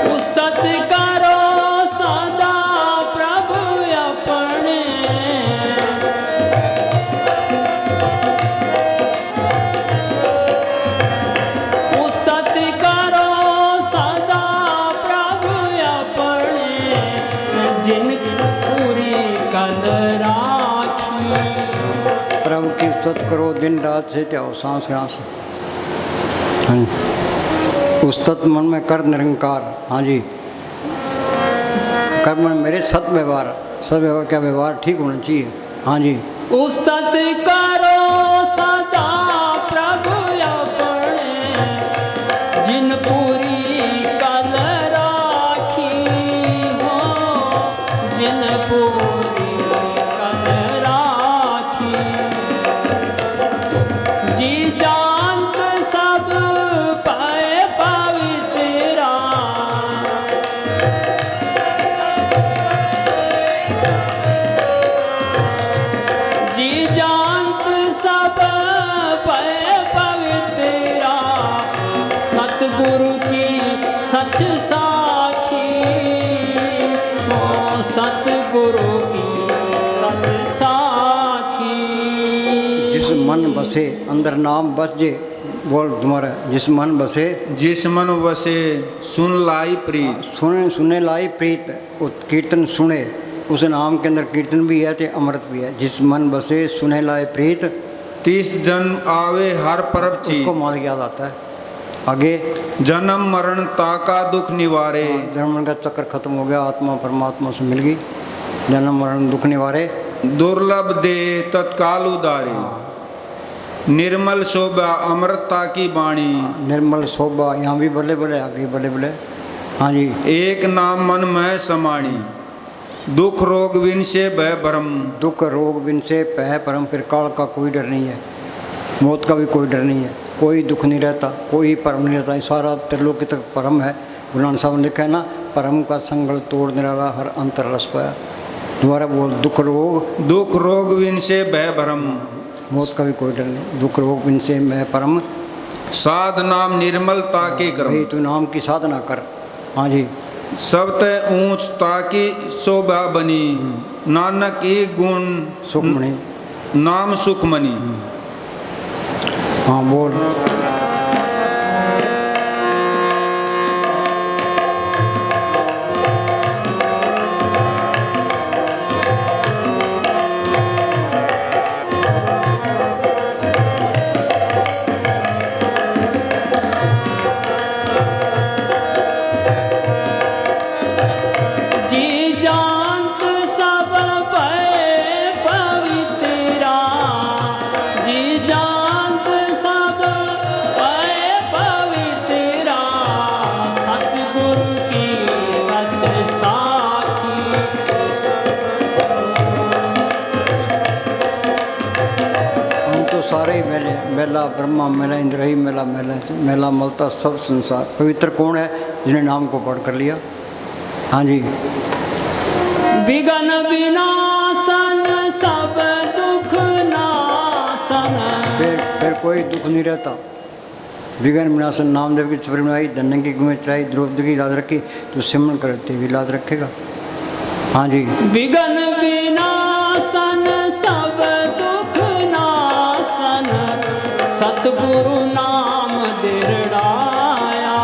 उस्तत करो सदा प्रभु अपने, उस्तत करो सदा प्रभु अपने, जिन पूरी कल राखी। प्रभु की स्तुति करो दिन रात से, त्याओ सांस सांस। हाँ जी, उस्तत मन में कर निरंकार। हाँ जी, कर मन मेरे सत व्यवहार, सत व्यवहार क्या व्यवहार ठीक होना चाहिए। हाँ जी, उस्तत करो सदा प्रभु अपने, जिन पूरी कल राखी हो, जिन पूरी कल राखी। जी जानत सब पाए पवित्रा, जी जानत सब पाए पवित्रा, सतगुरु की सच साखी हो, सतगुरु की सच साखी। जिस मन बसे अंदर नाम बस जे, बोल तुम्हारा, जिस मन बसे जिस मन वसे सुन लाई प्रीत। सुने सुने लाई प्रीत, वो कीर्तन सुने, उस नाम के अंदर कीर्तन भी है तो अमृत भी है। जिस मन बसे सुने लाए प्रीत, 30 जन्म आवे हर परब ची। उसको माल याद आता है। आगे जन्म मरण ताका दुख निवारे। जन्म का चक्कर खत्म हो गया, आत्मा परमात्मा से मिल गई। जन्म मरण दुख निवारे, दुर्लभ दे तत्काल उदारे। निर्मल शोभा अमृता की वाणी। निर्मल शोभा, यहाँ भी बल्ले बल्ले, आगे बल्ले बल्ले। हाँ जी, एक नाम मन में समाणी। दुख रोग विन से भय भरम। दुख रोग बिन से पह परम, फिर काल का कोई डर नहीं है, मौत का भी कोई डर नहीं है, कोई दुख नहीं रहता, कोई परम नहीं रहता, सारा त्रिलोकी तक परम है। गुरु नानक साहब ने लिखा है ना, परम का संगल तोड़ निराला हर अंतर रस पाया। दोबारा बोल, दुख रोग विन से भय भरम। मौत का भी कोई डर नहीं, दुख रोग बिन से मैं परम। साध नाम निर्मलता के क्रम। भाई तू नाम की साधना कर। हाँ जी, सब तय ऊंच ताकि शोभा बनी। नानक एक गुण सुखमणि, नाम सुखमणि। हाँ बोल, जी जानत सब भय पवित्रा, जी जानत सब भय पवित्रा, सतगुरु की सच साखी। हम तो सारे ही मेले, मेला ब्रह्मा मेला, इंद्र ही मेला, मेला मेला मलता सब संसार। पवित्र कौन है? जिन्हें नाम को पढ़ कर लिया। हाँ जी, विघ्न विनाशन सब दुख नाशन। फिर कोई दुख नहीं रहता। विघ्न विनाशन, नामदेव की छपरी बनाई, धन्य की गुमें चढ़ाई, द्रौपदी की लाज रखी, तो सिमरन करते भी लाज रखेगा। हाँ जी, विघ्न विनाशन सब दुख नाशन, सतगुरु नाम दृढ़ाया।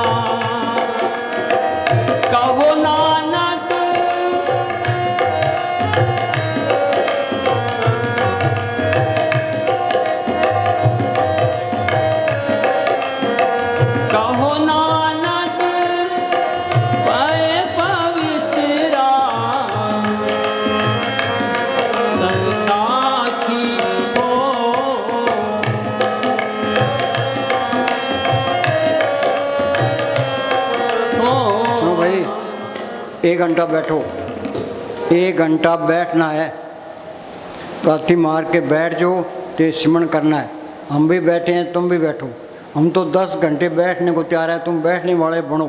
1 घंटा बैठो, 1 घंटा बैठना है, पाथी मार के बैठ जाओ तो सिमरन करना है। हम भी बैठे हैं, तुम भी बैठो। हम तो 10 घंटे बैठने को तैयार है, तुम बैठने वाले बनो।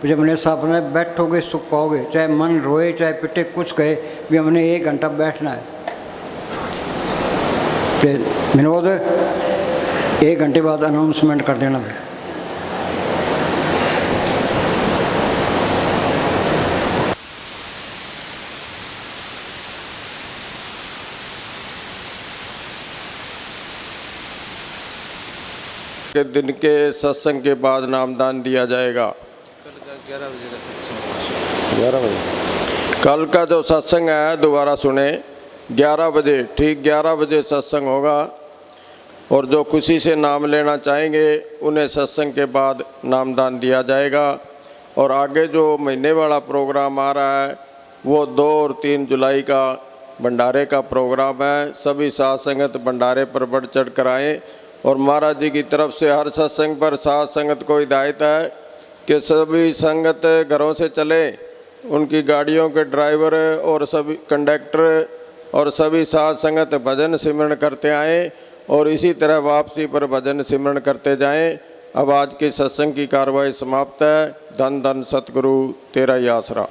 तो जब हमने साहब ने बैठोगे सुख पाओगे, चाहे मन रोए चाहे पिटे कुछ कहे, भी हमने 1 घंटा बैठना है। फिर विनोद 1 घंटे बाद अनाउंसमेंट कर देना। फिर के दिन के सत्संग के बाद नामदान दिया जाएगा। 11 बजे कल का जो सत्संग है दोबारा सुने। 11 बजे, ठीक 11 बजे सत्संग होगा। और जो खुशी से नाम लेना चाहेंगे उन्हें सत्संग के बाद नामदान दिया जाएगा। और आगे जो महीने वाला प्रोग्राम आ रहा है वो 2 और 3 जुलाई का भंडारे का प्रोग्राम है। सभी साध संगत भंडारे पर बढ़ चढ़ कर आएँ। और महाराज जी की तरफ से हर सत्संग पर साध संगत को हिदायत है कि सभी संगत घरों से चले, उनकी गाड़ियों के ड्राइवर और सभी कंडक्टर और सभी साध संगत भजन सिमरन करते आएँ और इसी तरह वापसी पर भजन सिमरन करते जाएं। अब आज की सत्संग की कार्रवाई समाप्त है। धन धन सतगुरु तेरा ही आसरा।